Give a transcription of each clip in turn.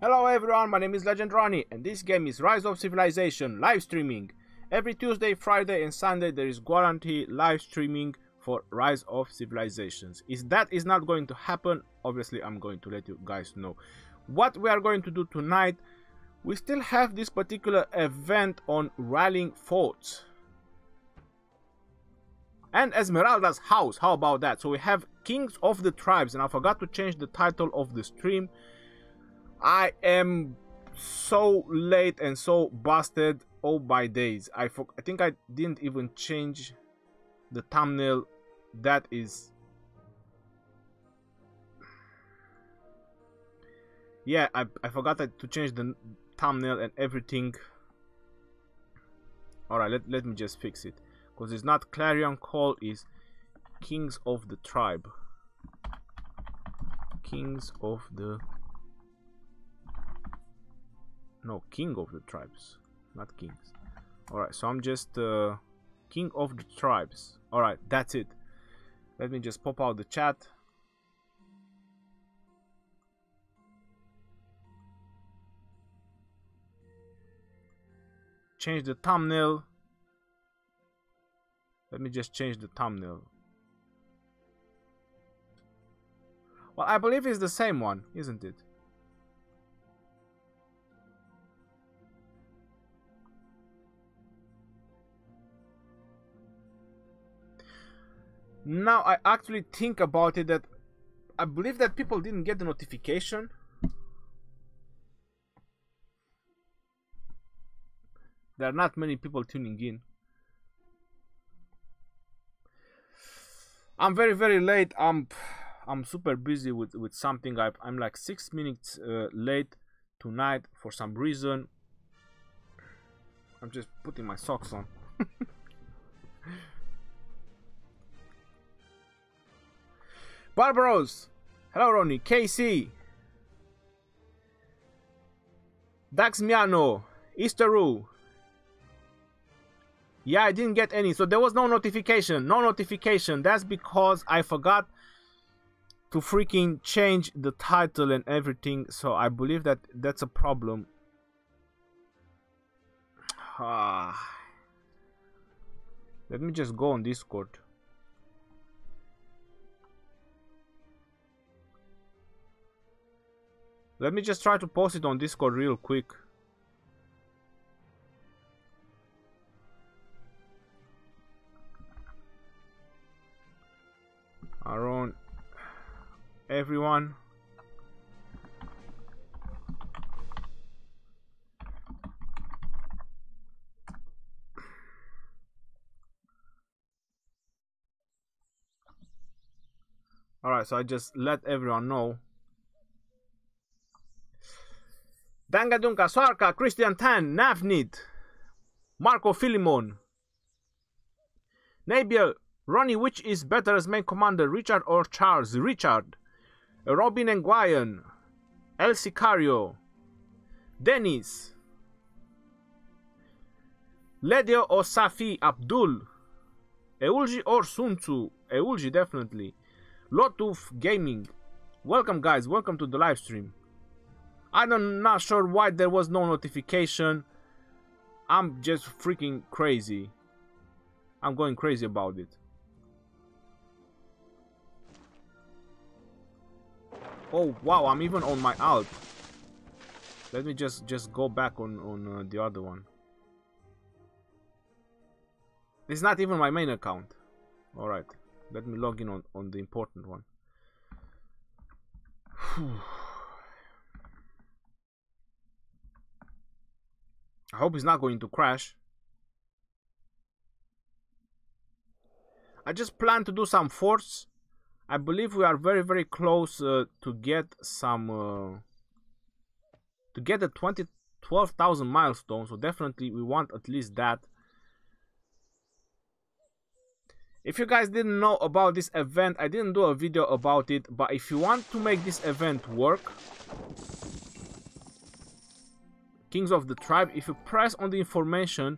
Hello everyone, my name is Legend Rhony and this game is Rise of Civilization live streaming. Every Tuesday, Friday and Sunday there is guaranteed live streaming for Rise of Civilizations. If that is not going to happen, obviously I'm going to let you guys know. What we are going to do tonight, we still have this particular event on rallying forts. And Esmeralda's house, how about that? So we have Kings of the Tribes, and I forgot to change the title of the stream. I am so late and so busted. Oh my days. I think I didn't even change the thumbnail. That is... yeah, I forgot to change the thumbnail and everything. Alright, let me just fix it. Because it's not Clarion Call, it's Kings of the Tribe. Kings of the... no, King of the Tribes, not Kings. Alright, so I'm just King of the Tribes. Alright, that's it. Let me just pop out the chat. Change the thumbnail. Let me just change the thumbnail. Well, I believe it's the same one, isn't it? Now I actually think about it, that I believe that people didn't get the notification. There are not many people tuning in. I'm very late. I'm super busy with something. I'm like 6 minutes late tonight for some reason. I'm just putting my socks on. Barbaros, hello Rhony, KC, Daxmiano, Easteru. Yeah, I didn't get any, so there was no notification. No notification. That's because I forgot to freaking change the title and everything. So I believe that that's a problem. Let me just go on Discord. Let me just try to post it on Discord real quick. Around everyone. Alright, so I just let everyone know. Dangadunka, Swarka, Christian Tan, Navnid, Marco Philemon, Nabiel, Rhony, which is better as main commander, Richard or Charles? Richard. Robin and Guyan, El Sicario, Dennis, Ledio or Safi, Abdul, Eulji or Sun Tzu? Eulji, definitely. Lotuf Gaming. Welcome guys, welcome to the live stream. I'm not sure why there was no notification. I'm just freaking crazy. I'm going crazy about it. Oh wow, I'm even on my alt. Let me just go back on the other one. It's not even my main account. Alright, let me log in on the important one. I hope it's not going to crash. I just plan to do some forts. I believe we are very close to get some to get the 12,000 milestone, so definitely we want at least that. If you guys didn't know about this event, I didn't do a video about it, but if you want to make this event work, Kings of the Tribe, if you press on the information,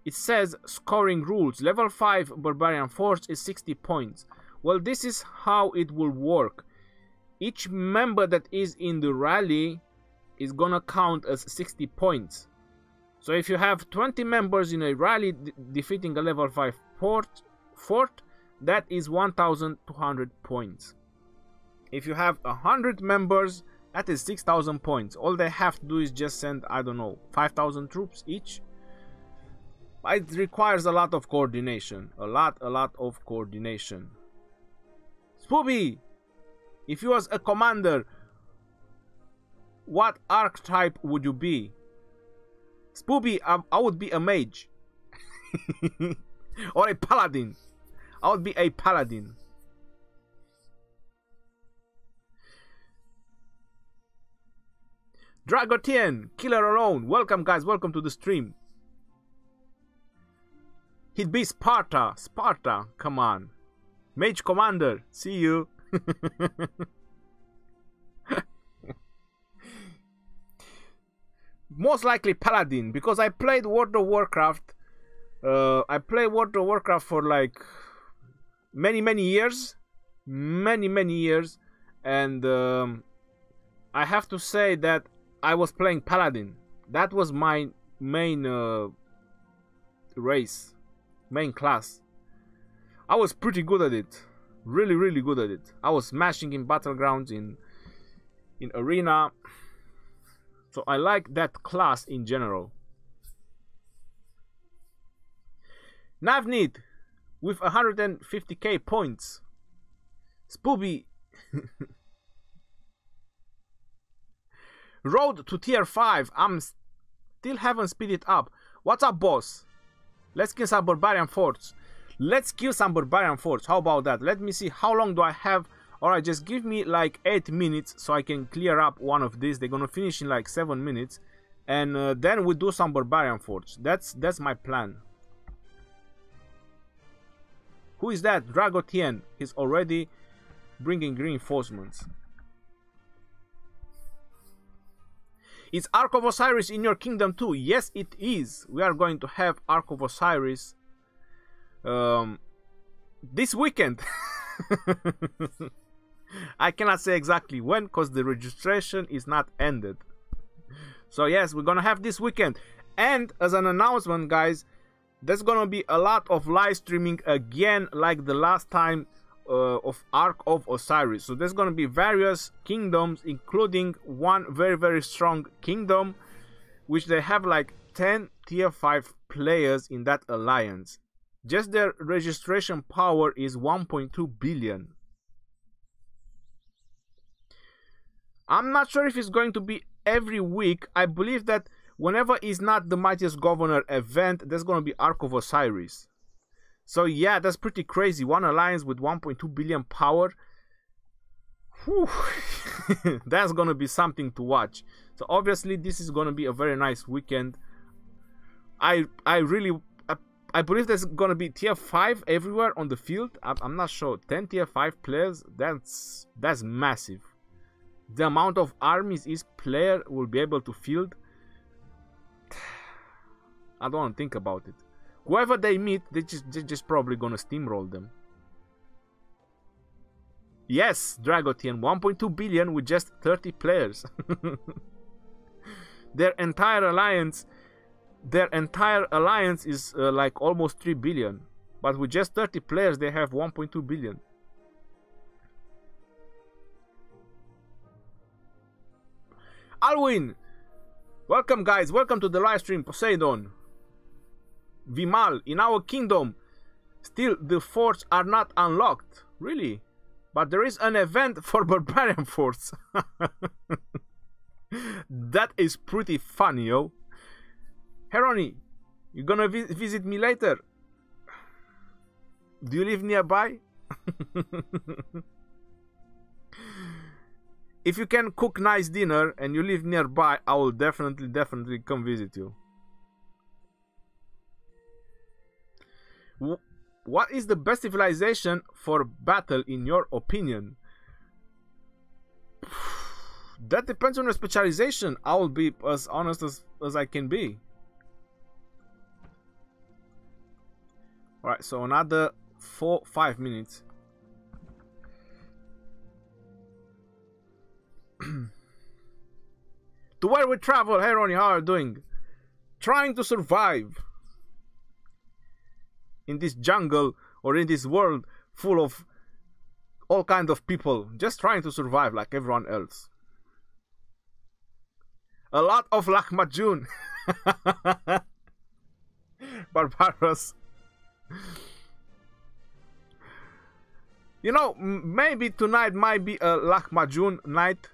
it says scoring rules. Level 5 Barbarian Force is 60 points. Well, this is how it will work. Each member that is in the rally is gonna count as 60 points. So if you have 20 members in a rally defeating a level 5 fort, that is 1200 points. If you have 100 members, that is 6000 points. All they have to do is just send, I don't know, 5000 troops each. It requires a lot of coordination. A lot of coordination. Spooby! If you was a commander, what archetype would you be? Spooby, I would be a mage. Or a paladin. I would be a paladin. Drago Tea, Killer Alone. Welcome guys, welcome to the stream. He'd be Sparta. Sparta, come on. Mage Commander, see you. Most likely Paladin, because I played World of Warcraft. I played World of Warcraft for like many years. Many years. And I have to say that I was playing Paladin. That was my main race. Main class. I was pretty good at it. Really good at it. I was smashing in battlegrounds, in arena. So I like that class in general. Navneed with 150k points. Spooby. Road to tier 5. I'm still haven't speeded up. What's up, boss? Let's kill some barbarian forts. Let's kill some barbarian forts. How about that? Let me see how long do I have. Alright, just give me like 8 minutes so I can clear up one of these. They're gonna finish in like 7 minutes. And then we do some barbarian forts. That's my plan. Who is that? Drago Tea. He's already bringing reinforcements. Is Ark of Osiris in your kingdom too? Yes, it is. We are going to have Ark of Osiris this weekend. I cannot say exactly when because the registration is not ended. So yes, we're gonna have this weekend. And as an announcement, guys, there's gonna be a lot of live streaming again like the last time of Ark of Osiris. So there's gonna be various kingdoms, including one very strong kingdom, which they have like 10 tier 5 players in that alliance. Just their registration power is 1.2 billion. I'm not sure if it's going to be every week. I believe that whenever is not the Mightiest Governor event, there's going to be Ark of Osiris. So yeah, that's pretty crazy. One alliance with 1.2 billion power. Whew. That's going to be something to watch. So obviously this is going to be a very nice weekend. I believe there's going to be tier 5 everywhere on the field. I'm not sure. 10 tier 5 players, that's massive. The amount of armies each player will be able to field, I don't want to think about it. Whoever they meet, they're just probably gonna steamroll them. Yes, Drago Tea, 1.2 billion with just 30 players. Their entire alliance is like almost 3 billion, but with just 30 players, they have 1.2 billion. Alwyn, welcome guys, welcome to the live stream. Poseidon, Vimal, in our kingdom still the forts are not unlocked, really, but there is an event for barbarian forts. That is pretty funny, yo. Rhony, you gonna visit me later? Do you live nearby? If you can cook nice dinner and you live nearby, I will definitely come visit you. What is the best civilization for battle in your opinion? That depends on your specialization. I will be as honest as I can be. Alright, so another 5 minutes. To where we travel. Hey Rhony, how are you doing? Trying to survive in this jungle or in this world full of all kinds of people. Just trying to survive like everyone else. A lot of Lahmacun. Barbaros. You know, maybe tonight might be a Lahmacun night.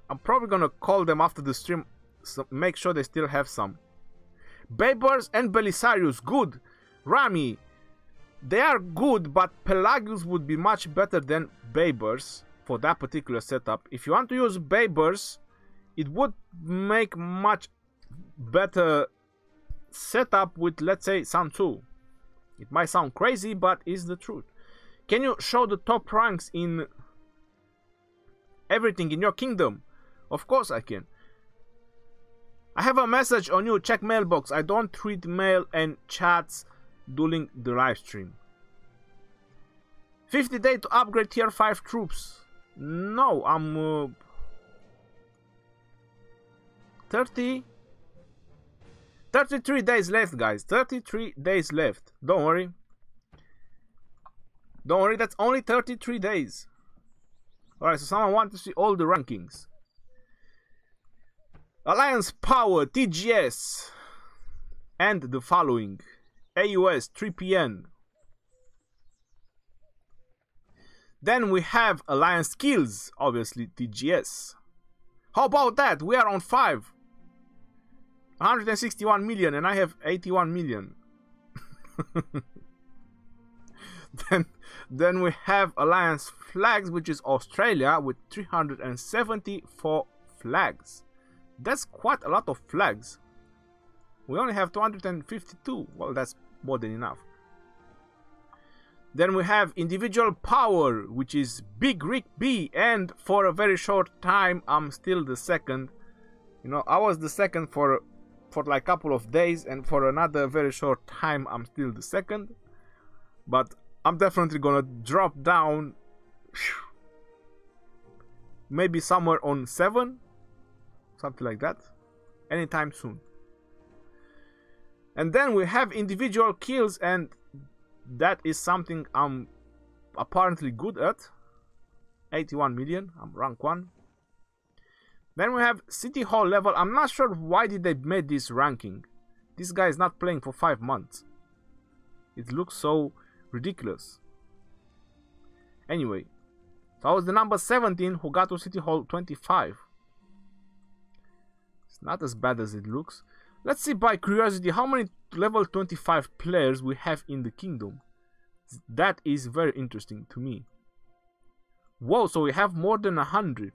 I'm probably gonna call them after the stream, so make sure they still have some. Babers and Belisarius, good. Rami, they are good, but Pelagius would be much better than Babers for that particular setup. If you want to use Babers, it would make much better setup with, let's say, Sun 2. It might sound crazy, but it's the truth. Can you show the top ranks in everything in your kingdom? Of course I can. I have a message on you. Check mailbox. I don't read mail and chats during the live stream. 50 days to upgrade tier 5 troops. No, I'm 33 days left, guys. 33 days left. Don't worry. Don't worry, that's only 33 days. Alright, so someone wants to see all the rankings. Alliance Power, TGS, and the following. AUS, 3PN. Then we have Alliance Skills, obviously TGS. How about that? We are on 5. 161 million and I have 81 million. Then we have Alliance Flags, which is Australia, with 374 flags. That's quite a lot of flags. We only have 252. Well, that's more than enough. Then we have Individual Power, which is Big Rick B, and for a very short time I'm still the second. You know, I was the second for like a couple of days, and for another very short time I'm still the second. But I'm definitely gonna drop down maybe somewhere on 7, something like that, anytime soon. And then we have individual kills, and that is something I'm apparently good at. 81 million, I'm rank 1. Then we have City Hall level. I'm not sure why did they made this ranking. This guy is not playing for 5 months. It looks so ridiculous. Anyway, so I was the number 17 who got to City Hall 25. It's not as bad as it looks. Let's see, by curiosity, how many level 25 players we have in the kingdom. That is very interesting to me. Whoa, so we have more than 100.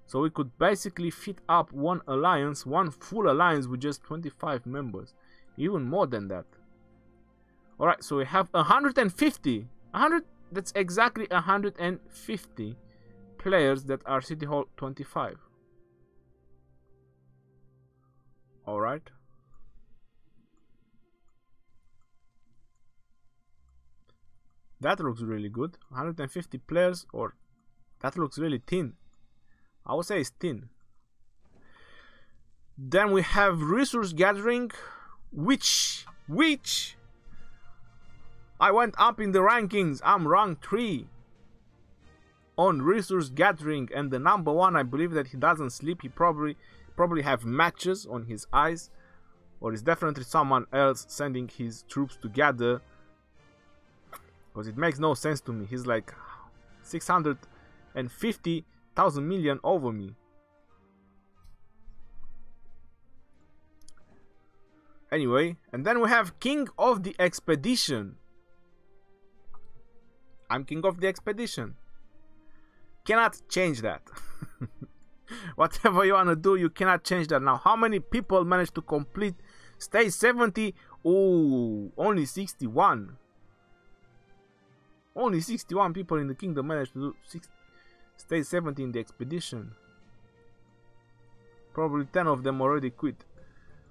So we could basically fit up one alliance, one full alliance with just 25 members. Even more than that. Alright, so we have 150. That's exactly 150 players that are City Hall 25. Alright. That looks really good. 150 players, or that looks really thin. I would say it's thin. Then we have resource gathering, which I went up in the rankings. I'm rank 3 on resource gathering, and the number 1, I believe that he doesn't sleep. He probably have matches on his eyes, or it's definitely someone else sending his troops to gather, because it makes no sense to me. He's like 650,000 million over me. Anyway, and then we have King of the Expedition. I'm King of the Expedition. Cannot change that. Whatever you wanna do, you cannot change that. Now, how many people managed to complete stage 70? Oh, only 61. Only 61 people in the kingdom managed to do stage 70 in the expedition. Probably 10 of them already quit.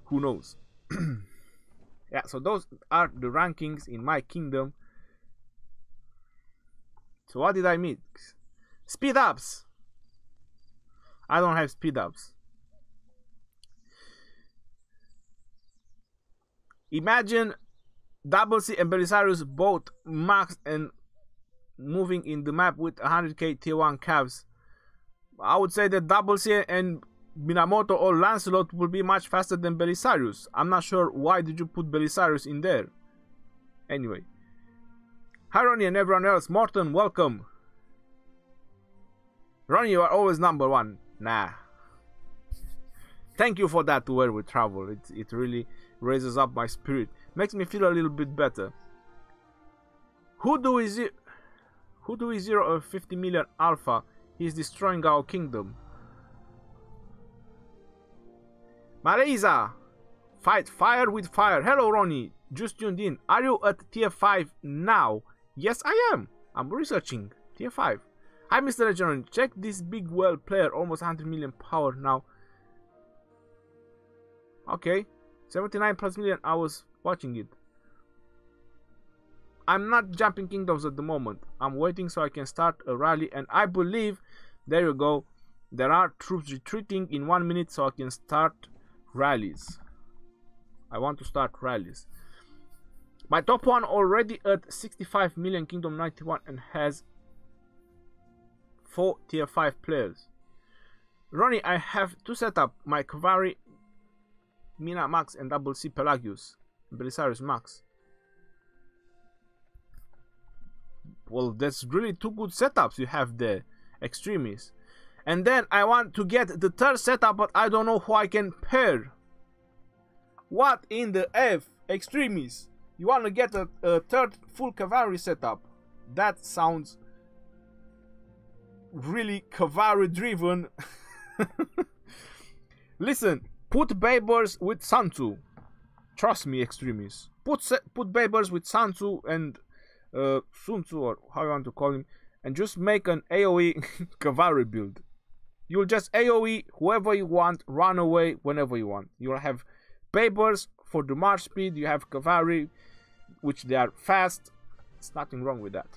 Who knows? Yeah, so those are the rankings in my kingdom. So what did I mix? Speedups. I don't have speedups. Imagine Double C and Belisarius both maxed and moving in the map with 100k tier 1 cavs. I would say that Double C and Minamoto or Lancelot will be much faster than Belisarius. I'm not sure why did you put Belisarius in there. Anyway. Hi Rhony and everyone else. Morton, welcome. Rhony, you are always number one. Nah. Thank you for that, to where we travel. It really raises up my spirit. Makes me feel a little bit better. Who do we zero a 50 million alpha? He's destroying our kingdom. Marisa! Fight fire with fire. Hello Rhony. Just tuned in. Are you at tier 5 now? Yes, I am. I'm researching. Tier 5. Hi Mr. Legend. Check this big well player. Almost 100 million power now. Okay. 79 plus million. I was watching it. I'm not jumping kingdoms at the moment. I'm waiting so I can start a rally, and I believe, there you go, there are troops retreating in 1 minute, so I can start rallies. I want to start rallies. My top one already at 65 million, kingdom 91, and has 4 tier 5 players. Rhony, I have to set up my Cavalry, Mina Max, and Double C Pelagius, Belisarius Max. Well, that's really 2 good setups you have there, Extremis. And then I want to get the 3rd setup, but I don't know who I can pair. What in the F, Extremis? You want to get a 3rd full Cavalry setup? That sounds really Cavalry driven. Listen, put Babers with Sun Tzu. Trust me, Extremis. Put Babers with Sun Tzu and Sun Tzu, or how you want to call him, and just make an AoE Cavalry build. You'll just AoE whoever you want, run away whenever you want. You'll have Babers for the march speed, you have Cavalry, which they are fast. There's nothing wrong with that.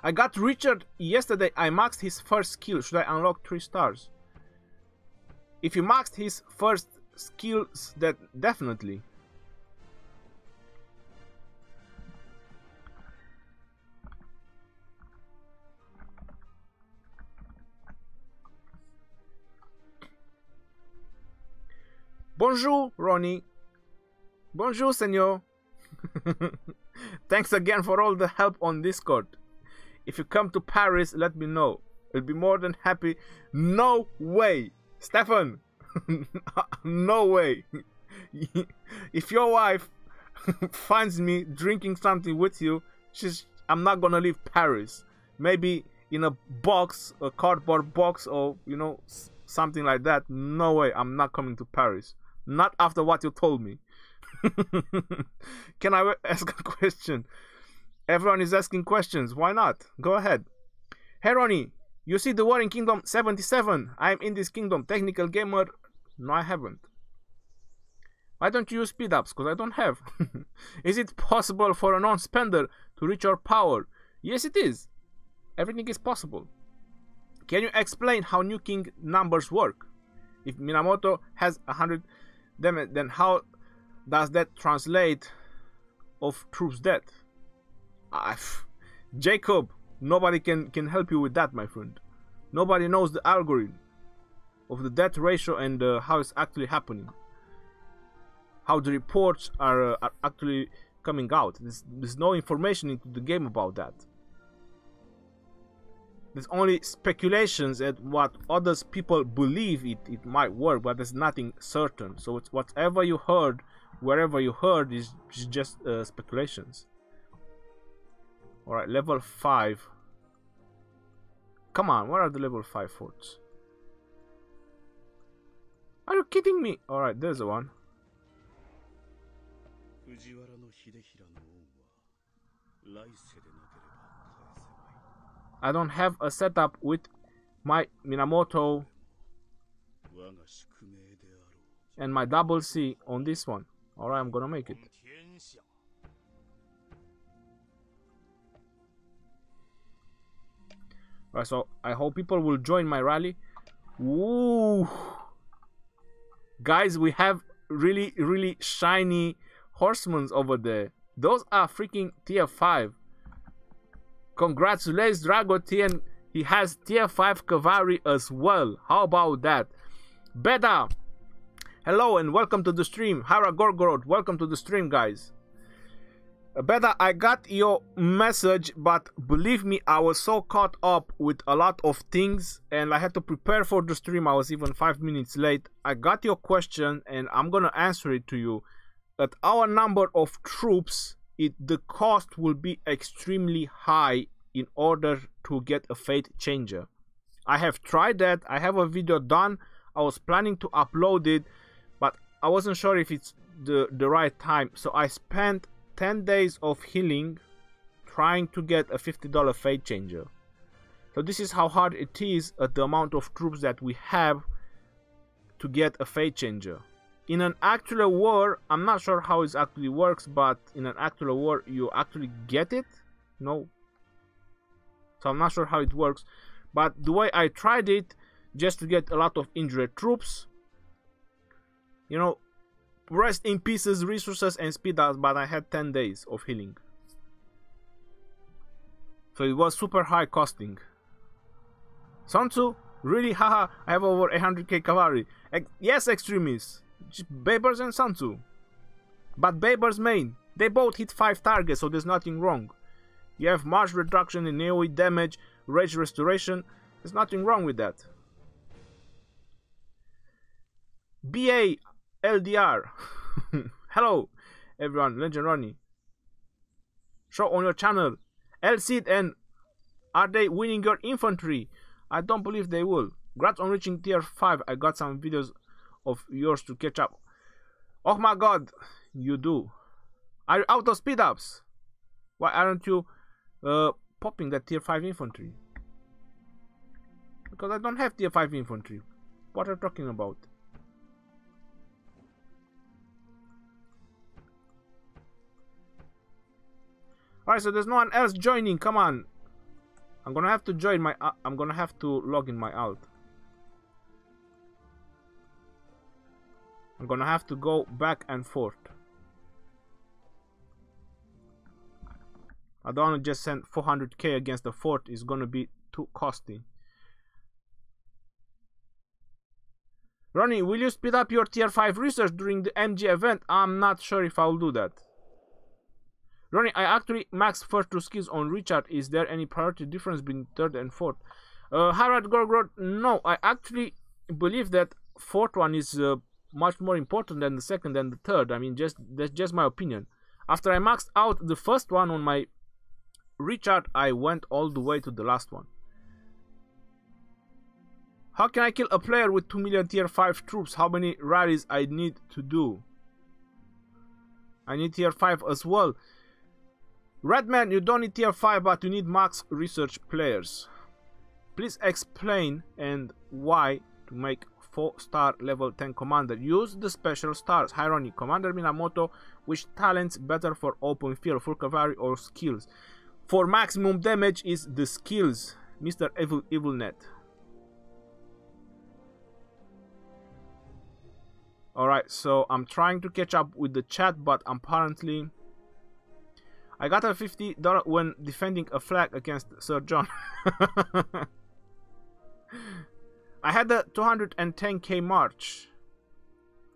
I got Richard yesterday. I maxed his first skill. Should I unlock 3 stars? If you maxed his first skills, that definitely. Bonjour, Rhony. Bonjour, senor. Thanks again for all the help on Discord. If you come to Paris, let me know. I'll be more than happy. No way, Stefan. No way. If your wife finds me drinking something with you, I'm not gonna leave Paris. Maybe in a box, a cardboard box, or you know, something like that. No way, I'm not coming to Paris. Not after what you told me. Can I ask a question? Everyone is asking questions. Why not? Go ahead. Hey Rhony, you see the war in Kingdom 77? I'm in this kingdom. Technical gamer. No, I haven't. Why don't you use Speedups? Because I don't have. Is it possible for a non-spender to reach your power? Yes, it is. Everything is possible. Can you explain how New King numbers work? If Minamoto has 100 damage, then how does that translate of troops dead? Jacob, nobody can help you with that, my friend. Nobody knows the algorithm of the death ratio and how it's actually happening. How the reports are actually coming out. There's no information into the game about that. There's only speculations at what others people believe it might work, but there's nothing certain. So it's whatever you heard, wherever you heard, is just speculations. Alright, level 5. Come on, where are the level 5 forts? Are you kidding me? Alright, there's the one. I don't have a setup with my Minamoto and my double C on this one. Alright, I'm gonna make it. Alright, so I hope people will join my rally. Ooh. Guys, we have really shiny horsemen over there. Those are freaking tier 5. Congratulations, Drago Tea, and he has tier 5 Cavalry as well. How about that? Beta, hello and welcome to the stream. Hara Gorgorod, welcome to the stream, guys. Beta, I got your message, but believe me, I was so caught up with a lot of things and I had to prepare for the stream. I was even 5 minutes late. I got your question and I'm gonna answer it to you. At our number of troops, the cost will be extremely high in order to get a fate changer. I have tried that. I have a video done. I was planning to upload it, but I wasn't sure if it's the right time. So I spent 10 days of healing trying to get a $50 fate changer. So this is how hard it is at the amount of troops that we have to get a fate changer. In an actual war, I'm not sure how it actually works, but in an actual war you actually get it. No. So I'm not sure how it works, but the way I tried it, just to get a lot of injured troops, you know, rest in pieces, resources and speed ups, but I had 10 days of healing. So it was super high costing. Sun Tzu? Really? Haha, I have over 800k cavalry. Yes, extremists. Babers and Sun Tzu. But Babers main. They both hit 5 targets, so there's nothing wrong. You have march reduction in AoE damage, rage restoration. There's nothing wrong with that. BA LDR. Hello everyone, Legend Rhony. Show on your channel. LCD, and are they winning your infantry? I don't believe they will. Congrats on reaching tier 5. I got some videos of yours to catch up. Oh my god, you do. Are you out of speed ups? Why aren't you popping that tier 5 infantry? Because I don't have tier 5 infantry. What are you talking about? Alright, so there's no one else joining. Come on. I'm gonna have to join my I'm gonna have to log in my alt. I'm gonna have to go back and forth. I don't wanna just send 400k against the fort. It's gonna be too costly. Rhony, will you speed up your tier 5 research during the MG event? I'm not sure if I'll do that. Rhony, I actually maxed first 2 skills on Richard. Is there any priority difference between 3rd and 4th? Harald Gorgrod, no. I actually believe that 4th one is much more important than the 2nd and the 3rd. I mean, that's just my opinion. After I maxed out the first one on my Richard, I went all the way to the last one. How can I kill a player with 2 million tier 5 troops? How many rallies I need to do? I need tier 5 as well. Redman, you don't need tier 5, but you need max research players. Please explain and why to make 4-star level 10 commander. Use the special stars. Rhony, Commander Minamoto, which talents better for open field, full cavalry or skills? For maximum damage is the skills, Mr. Evilnet. Alright, so I'm trying to catch up with the chat, but apparently I got a $50 when defending a flag against Sir John. I had a 210k march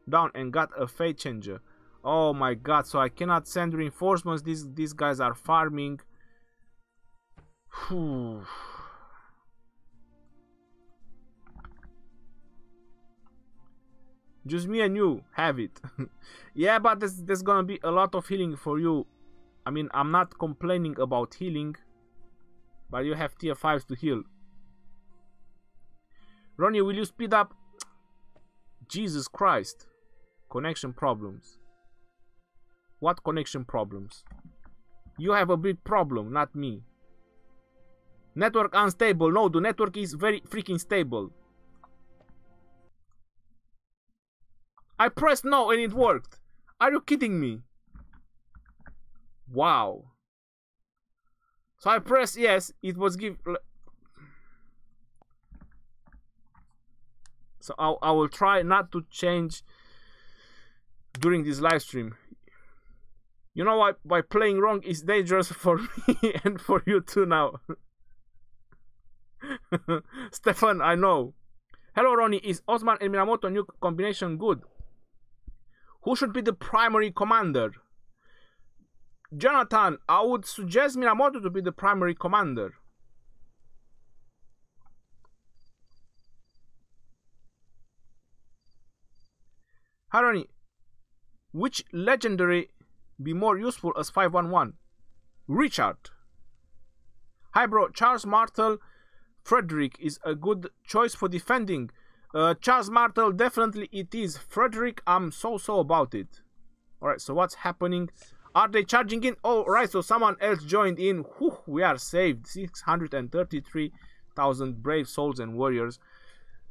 down and got a fate changer. Oh my god, so I cannot send reinforcements. These guys are farming. Whew. Just me and you have it. Yeah, but there's gonna be a lot of healing for you. I mean, I'm not complaining about healing, but you have tier 5s to heal. Rhony, will you speed up? Jesus Christ. Connection problems. What connection problems? You have a big problem, not me. Network unstable. No, the network is very freaking stable. I pressed no and it worked. Are you kidding me? Wow. So I pressed yes, it was give. So I will try not to change during this live stream. You know what? By playing wrong is dangerous for me and for you too now. Stefan, I know. Hello, Rhony. Is Osman and Minamoto new combination good? Who should be the primary commander? Jonathan, I would suggest Minamoto to be the primary commander. Hi, Rhony. Which legendary be more useful as 511? Richard. Hi, bro. Charles Martel Frederick is a good choice for defending. Charles Martel, definitely it is. Frederick, I'm so about it. Alright, so what's happening? Are they charging in? Oh, right, so someone else joined in. Whew, we are saved. 633,000 brave souls and warriors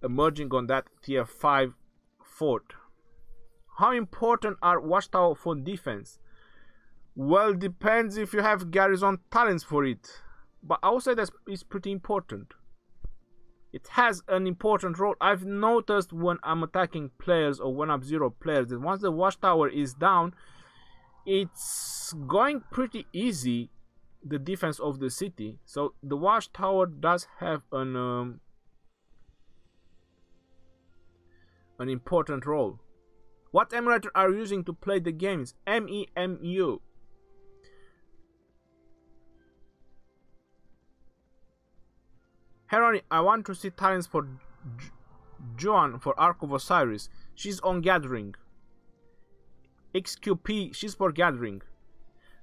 emerging on that tier 5 fort. How important are watchtower for defense? Well, depends if you have garrison talents for it. But I would say that it's pretty important. It has an important role. I've noticed when I'm attacking players or when I'm zero players that once the watchtower is down, it's going pretty easy, the defense of the city. So the watchtower does have an important role. What emulator are you using to play the games? MEMU. Rhony, I want to see talents for Joan for Ark of Osiris. She's on Gathering. XQP, she's for Gathering.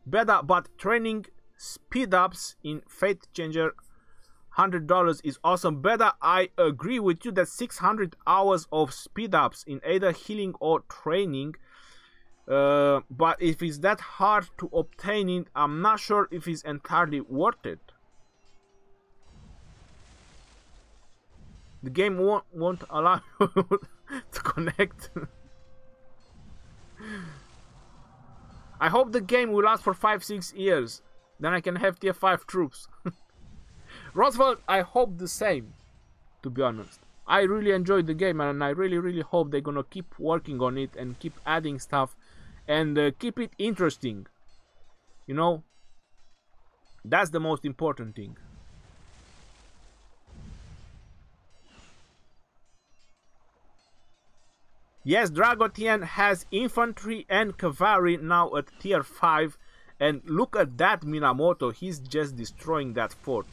Beta, but training Speedups in Fate Changer $100 is awesome. Beta, I agree with you that 600 hours of Speedups in either healing or training. But if it's that hard to obtain it, I'm not sure if it's entirely worth it. The game won't allow you to connect. I hope the game will last for 5-6 years. Then I can have tier 5 troops. Roosevelt, I hope the same, to be honest. I really enjoyed the game and I really hope they're gonna keep working on it and keep adding stuff and keep it interesting. You know, that's the most important thing. Yes, Drago Tea has infantry and cavalry now at tier 5. And look at that Minamoto, he's just destroying that fort.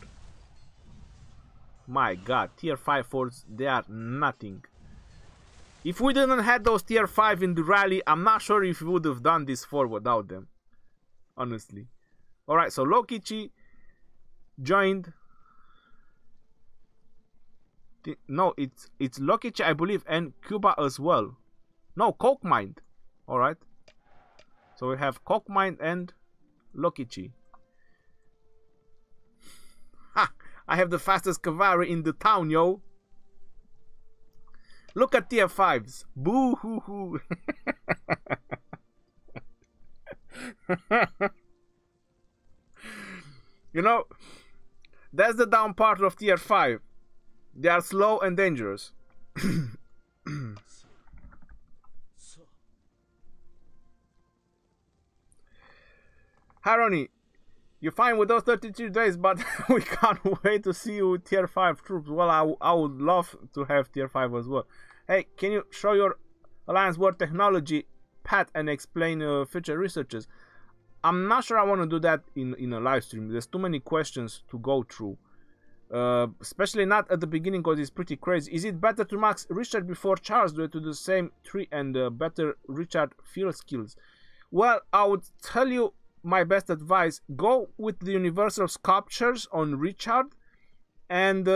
My god, tier 5 forts, they are nothing. If we didn't have those tier 5 in the rally, I'm not sure if we would have done this fort without them. Honestly. Alright, so Lokichi joined. No, it's Lokichi, I believe, and Cuba as well. No, Coke Mind. Alright. So we have Coke Mind and Lokichi. Ha! I have the fastest cavalry in the town, yo. Look at tier 5s. Boo hoo hoo. You know, that's the down part of tier 5. They are slow and dangerous. Hi, Rhony. You're fine with those 33 days, but we can't wait to see you with tier 5 troops. Well, I would love to have tier 5 as well. Hey, can you show your Alliance War technology, Pat, and explain future researches? I'm not sure I want to do that in a live stream. There's too many questions to go through. Especially not at the beginning because it's pretty crazy. Is it better to max Richard before Charles due to the same tree and better Richard field skills? Well, I would tell you my best advice, go with the universal sculptures on Richard, and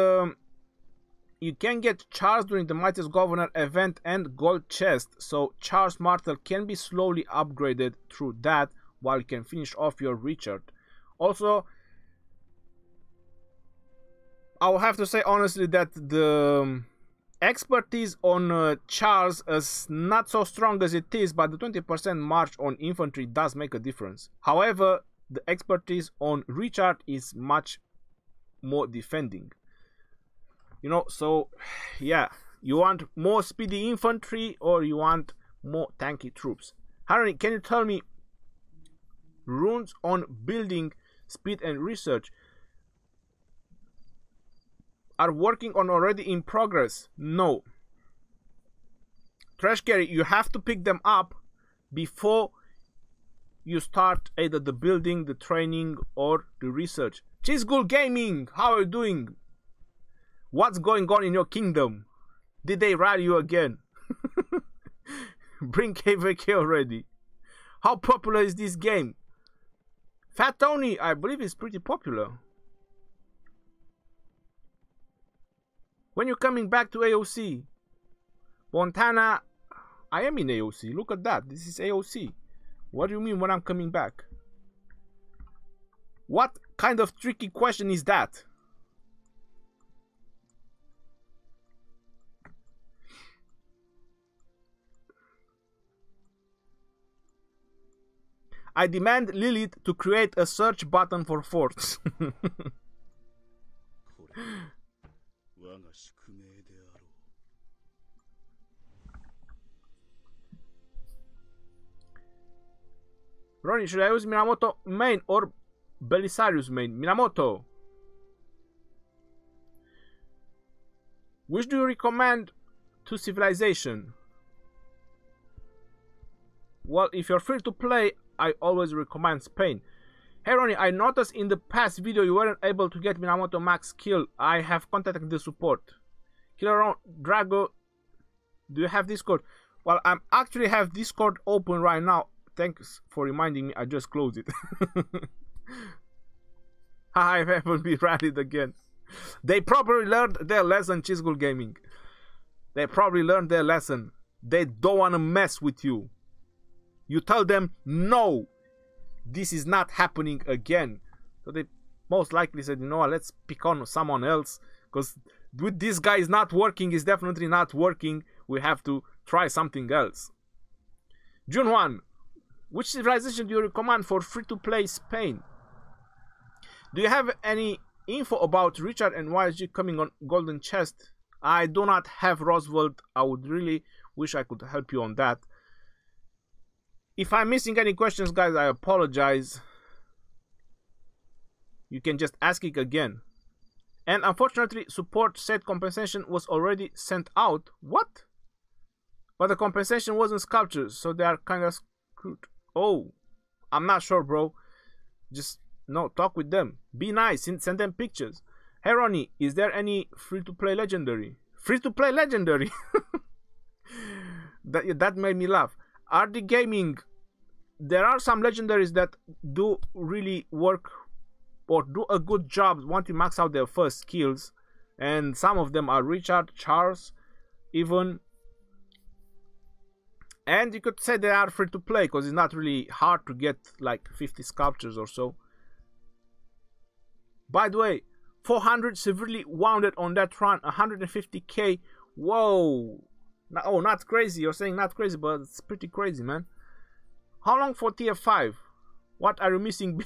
you can get Charles during the Mightiest Governor event and gold chest, so Charles Martel can be slowly upgraded through that while you can finish off your Richard. Also, I will have to say honestly that the expertise on Charles is not so strong as it is, but the 20% march on infantry does make a difference. However, the expertise on Richard is much more defending. You know, so yeah, You want more speedy infantry or you want more tanky troops? Harry, can you tell me runes on building speed and research are working on already in progress? No. Trash carry, you have to pick them up before you start either the building, the training, or the research. Cheesegul Gaming, how are you doing? What's going on in your kingdom? Did they rally you again? Bring KVK already. How popular is this game? Fat Tony, I believe it's pretty popular. When you're coming back to AOC? Montana, I am in AOC. Look at that. This is AOC. What do you mean when I'm coming back? What kind of tricky question is that? I demand Lilith to create a search button for forts. Rhony, should I use Minamoto main or Belisarius main? Minamoto. Which do you recommend to Civilization? Well, if you're free to play, I always recommend Spain. Hey Rhony, I noticed in the past video you weren't able to get Minamoto max kill. I have contacted the support. Killer Drago, do you have Discord? Well, I actually have Discord open right now. Thanks for reminding me, I just closed it. I haven't been rallied again. They probably learned their lesson, Cheesegul Gaming. They probably learned their lesson. They don't want to mess with you. You tell them, no, this is not happening again. So they most likely said, you know what, let's pick on someone else. Because with this guy is not working, is definitely not working. We have to try something else. June 1. Which civilization do you recommend for free-to-play Spain? Do you have any info about Richard and YSG coming on Golden Chest? I do not have Roosevelt. I would really wish I could help you on that. If I'm missing any questions, guys, I apologize. You can just ask it again. And unfortunately, support said compensation was already sent out. What? But the compensation wasn't sculptures, so they are kind of screwed. Oh, I'm not sure, bro. Just, no, talk with them. Be nice, send them pictures. Hey, Rhony, is there any free-to-play legendary? Free-to-play legendary? that made me laugh. RD Gaming, there are some legendaries that do really work or do a good job once you max out their first skills. And some of them are Richard, Charles, even. And you could say they are free to play because it's not really hard to get like 50 sculptures or so. By the way, 400 severely wounded on that run, 150k. Whoa. Oh, not crazy. You're saying not crazy, but it's pretty crazy, man. How long for tier 5? What are you missing?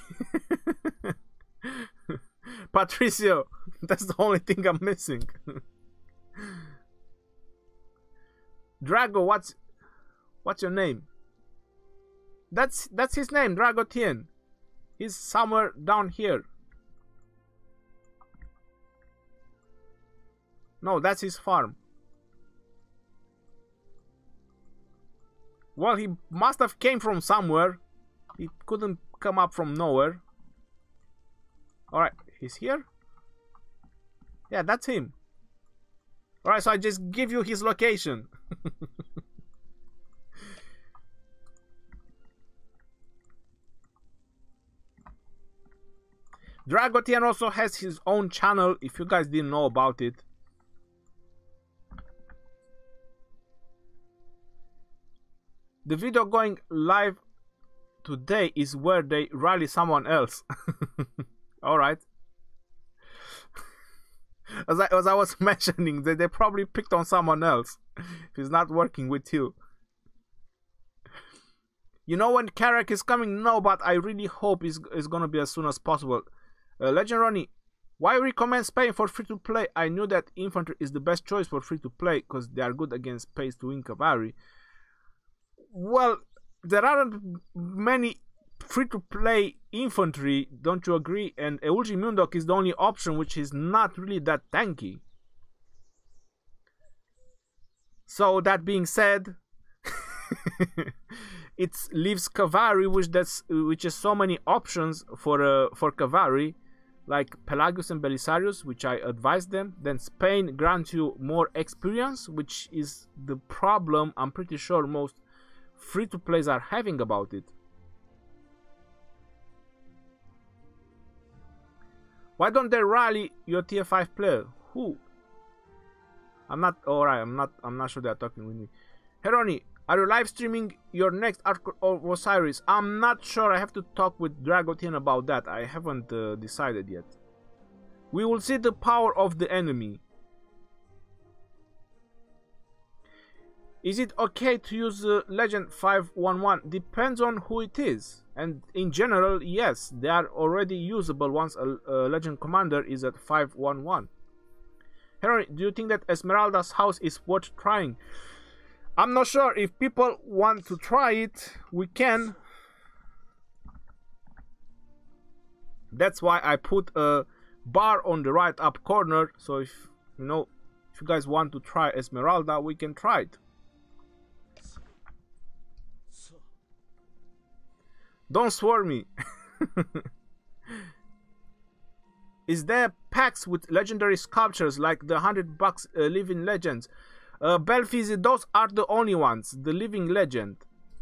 Patricio, that's the only thing I'm missing. Drago, what's your name? That's his name, Drago Tea. He's somewhere down here. No, that's his farm. Well, he must have came from somewhere. He couldn't come up from nowhere. Alright, he's here? Yeah, that's him. Alright, so I just give you his location. Drago Tea also has his own channel, if you guys didn't know about it. The video going live today is where they rally someone else. Alright. As I was mentioning, they probably picked on someone else. If it's not working with you. You know when Carrack is coming? No, but I really hope it's gonna be as soon as possible. Legend Rhony, Why recommend Spain for free-to-play? I knew that infantry is the best choice for free-to-play because they are good against pay-to-win cavalry. Well, there aren't many free-to-play infantry, don't you agree? And Eulji Mundok is the only option which is not really that tanky. So that being said, it leaves cavalry, which is so many options for cavalry, like Pelagius and Belisarius, which I advise them. Then Spain grants you more experience, which is the problem I'm pretty sure most free-to-plays are having about it. Why don't they rally your tier 5 player? Who? I'm not alright, I'm not sure they're talking with me. Rhony, are you live streaming your next Ark of Osiris? I'm not sure. I have to talk with Drago Tea about that. I haven't decided yet. We will see the power of the enemy. Is it okay to use Legend 511? Depends on who it is. And in general, yes, they are already usable once a Legend Commander is at 511. Henry, do you think that Esmeralda's house is worth trying? I'm not sure. If people want to try it, we can. That's why I put a bar on the right up corner. So if you guys want to try Esmeralda, we can try it. Don't swear me. Is there packs with legendary sculptures like the $100 Living Legends? Belfizi, those are the only ones, the Living Legend.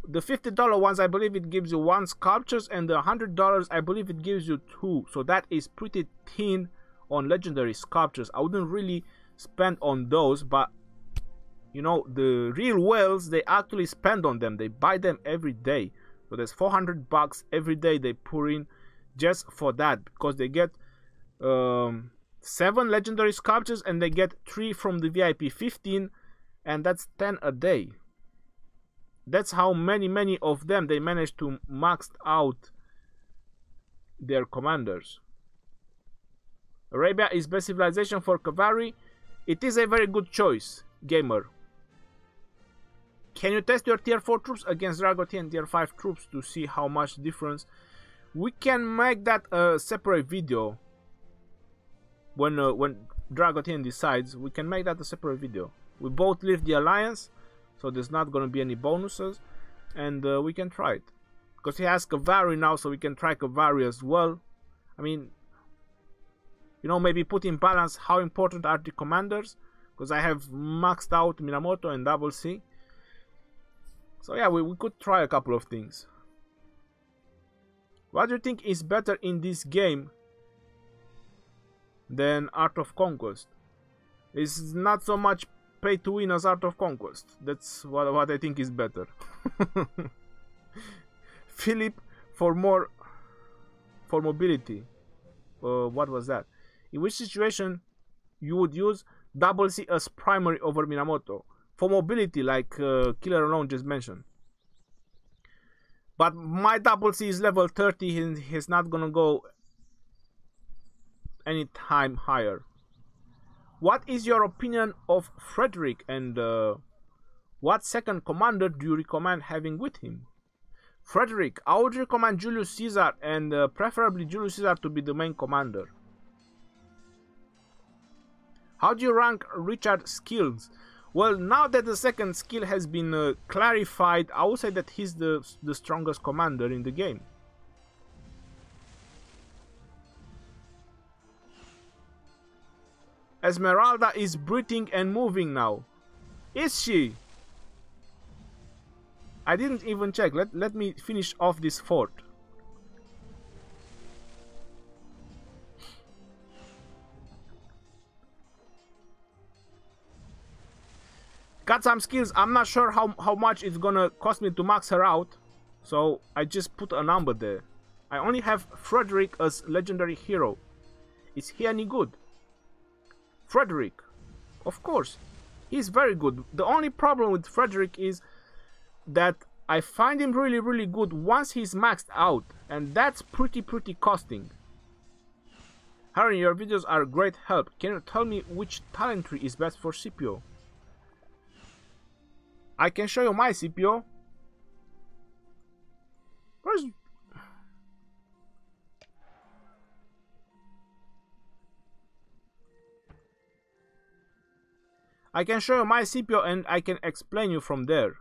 The $50 ones, I believe it gives you 1 sculptures, and the $100, I believe it gives you 2. So that is pretty thin on legendary sculptures. I wouldn't really spend on those, but the real whales, they actually spend on them. They buy them every day. So there's $400 every day they pour in just for that, because they get 7 legendary sculptures and they get 3 from the VIP 15, and that's 10 a day. That's how many of them they manage to max out their commanders. Arabia is best civilization for cavalry. It is a very good choice, gamer. Can you test your tier 4 troops against Drago Tea and tier 5 troops to see how much difference? We can make that a separate video. When Drago Tea decides, we can make that a separate video. We both leave the alliance, so there's not going to be any bonuses, and we can try it. Because he has Cavalry now, so we can try Cavalry as well. I mean, maybe put in balance how important are the commanders, because I have maxed out Minamoto and Double C. So yeah, we could try a couple of things. What do you think is better in this game than Art of Conquest? It's not so much pay to win as Art of Conquest. That's what I think is better. Philip, for mobility. What was that? In which situation you would use Double C as primary over Minamoto? For mobility, like Killer Alone just mentioned. But my Double C is level 30 and he's not gonna go any time higher. What is your opinion of Frederick, and what second commander do you recommend having with him? Frederick, I would recommend Julius Caesar, and preferably Julius Caesar to be the main commander. How do you rank Richard's skills? Well, now that the second skill has been clarified, I would say that he's the strongest commander in the game. Esmeralda is breathing and moving now. Is she? I didn't even check. Let me finish off this fort. Got some skills. I'm not sure how much it's gonna cost me to max her out, so I just put a number there. I only have Frederick as legendary hero. Is he any good? Frederick, of course, he's very good. The only problem with Frederick is that I find him really good once he's maxed out, and that's pretty costing. Harry, your videos are great help. Can you tell me which talent tree is best for CPO? I can show you my CPO. Where's... I can show you my CPO and I can explain you from there.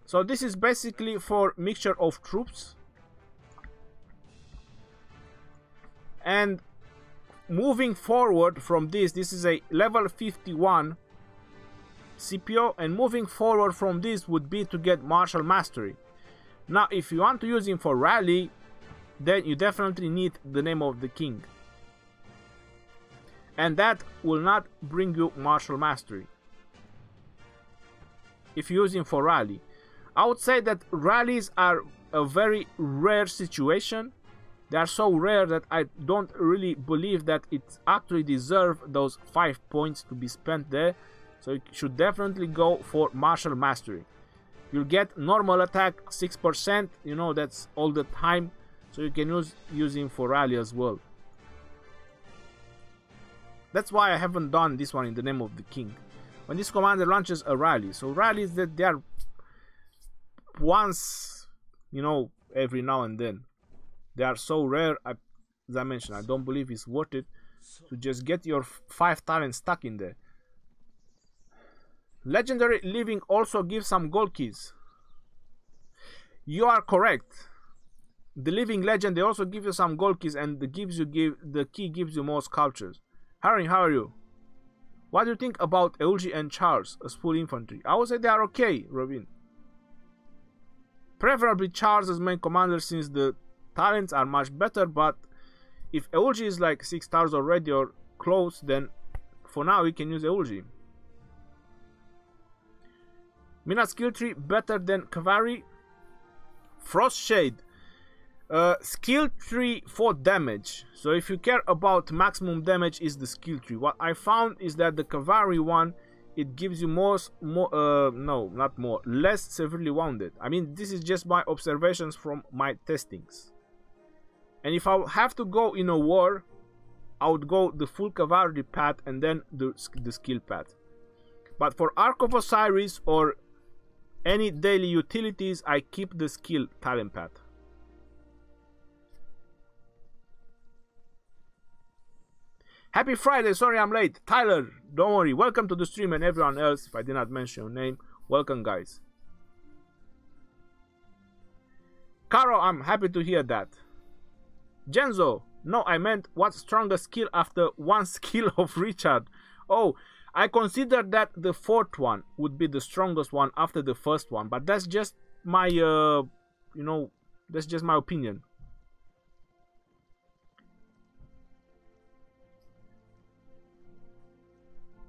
So this is basically for mixture of troops. And moving forward from this is a level 51 CPO, and moving forward from this would be to get martial mastery. Now if you want to use him for rally, then you definitely need the name of the king, and that will not bring you martial mastery if you use him for rally. I would say that rallies are a very rare situation. They are so rare that I don't really believe that it actually deserves those 5 points to be spent there. So you should definitely go for martial mastery. You'll get normal attack 6%, you know, that's all the time. So you can use him for rally as well. That's why I haven't done this one in the name of the king. When this commander launches a rally. So rallies that they are once, you know, every now and then. They are so rare, as I mentioned, I don't believe it's worth it to just get your 5 talents stuck in there. Legendary living also gives some gold keys. You are correct. The living legend, they also give you some gold keys, and the key gives you more sculptures. Harry, how are you? What do you think about Eulji and Charles as full infantry? I would say they are okay, Robin. Preferably Charles as main commander, since the talents are much better, but if Eulji is like 6 stars already or close, then for now we can use Eulji. Mina skill tree better than Cavalry. Frost Shade. Skill tree for damage. So if you care about maximum damage, is the skill tree. What I found is that the Cavalry one, it gives you less severely wounded. I mean, this is just my observations from my testings. And if I have to go in a war, I would go the full Cavalry path and then the skill path. But for Ark of Osiris or any daily utilities, I keep the skill talent path. Happy Friday, sorry I'm late. Tyler, don't worry, welcome to the stream, and everyone else, if I did not mention your name, welcome guys. Caro, I'm happy to hear that. Genzo, no, I meant what's strongest skill after one skill of Richard. Oh, I consider that the 4th one would be the strongest one after the 1st one, but that's just my, that's just my opinion.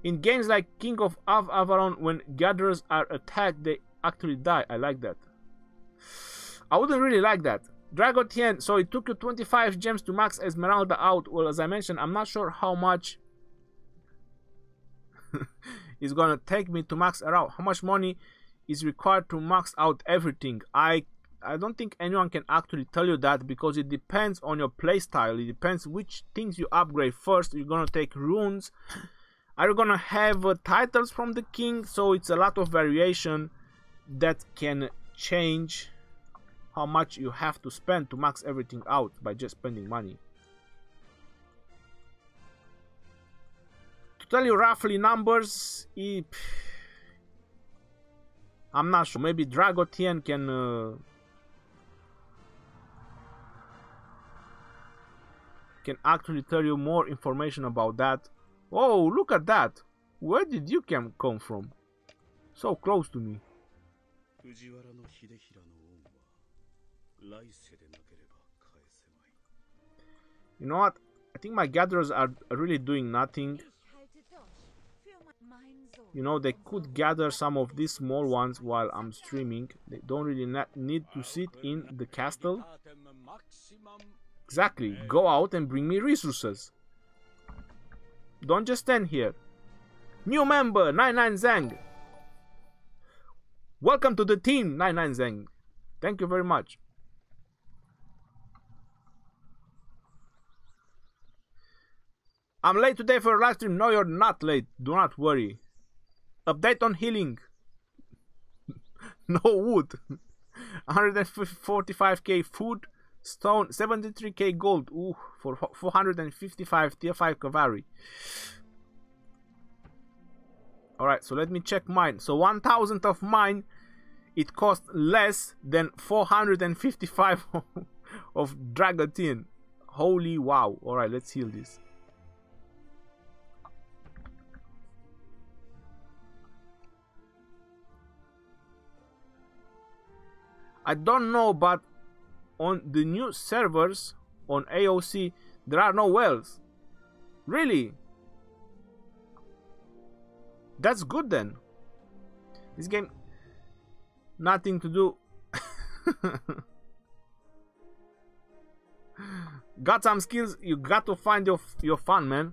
In games like King of Avalon, when gatherers are attacked, they actually die. I like that. I wouldn't really like that. Drago Tea, so it took you 25 gems to max Esmeralda out. Well, as I mentioned, I'm not sure how much it's gonna take me to max her out. How much money is required to max out everything? I don't think anyone can actually tell you that, because it depends on your playstyle. It depends which things you upgrade first. You're gonna take runes. Are you gonna have titles from the king? So it's a lot of variation that can change how much you have to spend to max everything out by just spending money. To tell you roughly numbers, I'm not sure. Maybe Drago Tea can actually tell you more information about that. Oh, look at that! Where did you come from? So close to me. You know what? I think my gatherers are really doing nothing. You know, they could gather some of these small ones while I'm streaming. They don't really need to sit in the castle. Exactly. Go out and bring me resources. Don't just stand here. New member, 99 Zeng. Welcome to the team, 99 Zeng. Thank you very much. I'm late today for a live stream. No, you're not late. Do not worry. Update on healing. No wood. 145k food. Stone. 73k gold. Ooh, for 455 tier 5 cavalry. Alright, so let me check mine. So 1000 of mine, it costs less than 455 of Drago Tea. Holy wow. Alright, let's heal this. I don't know, but on the new servers on AOC, there are no wells. Really? That's good then. This game, nothing to do. Got some skills, you got to find your fun, man.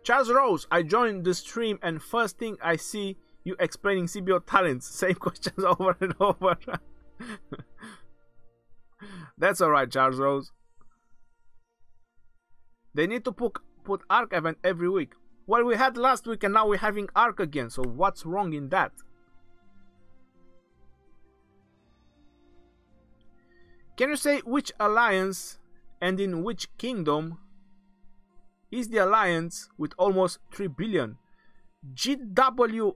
Charles Rose, I joined the stream and first thing I see you explaining CBO talents. Same questions over and over. That's alright, Charles Rose. They need to put Ark event every week. Well, we had last week and now we're having Ark again, so what's wrong in that? Can you say which alliance and in which kingdom is the alliance with almost 3 billion? GWN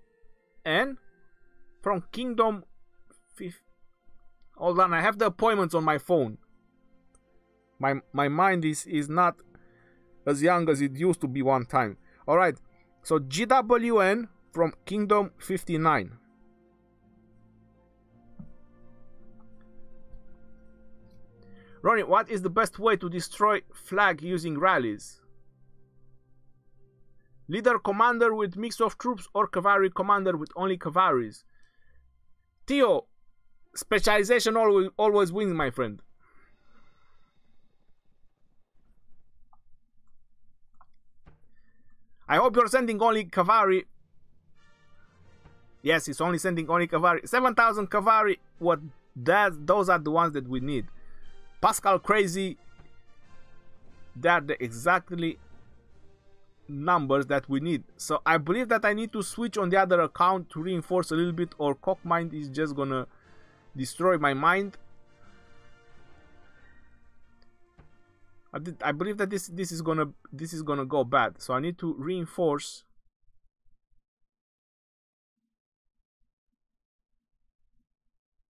from kingdom 5. Hold on, I have the appointments on my phone. My mind is not as young as it used to be one time. Alright, so GWN from kingdom 59. Rhony, what is the best way to destroy flag using rallies? Leader commander with mix of troops or cavalry commander with only cavalries? Theo, specialization always wins, my friend. I hope you're sending only cavalry. Yes, it's only sending only cavalry. 7,000 cavalry. What? Those are the ones that we need. Pascal crazy. They are the exactly numbers that we need. So I believe that I need to switch on the other account to reinforce a little bit, or Cockmind is just gonna destroy my mind. I believe that this is gonna go bad. So I need to reinforce.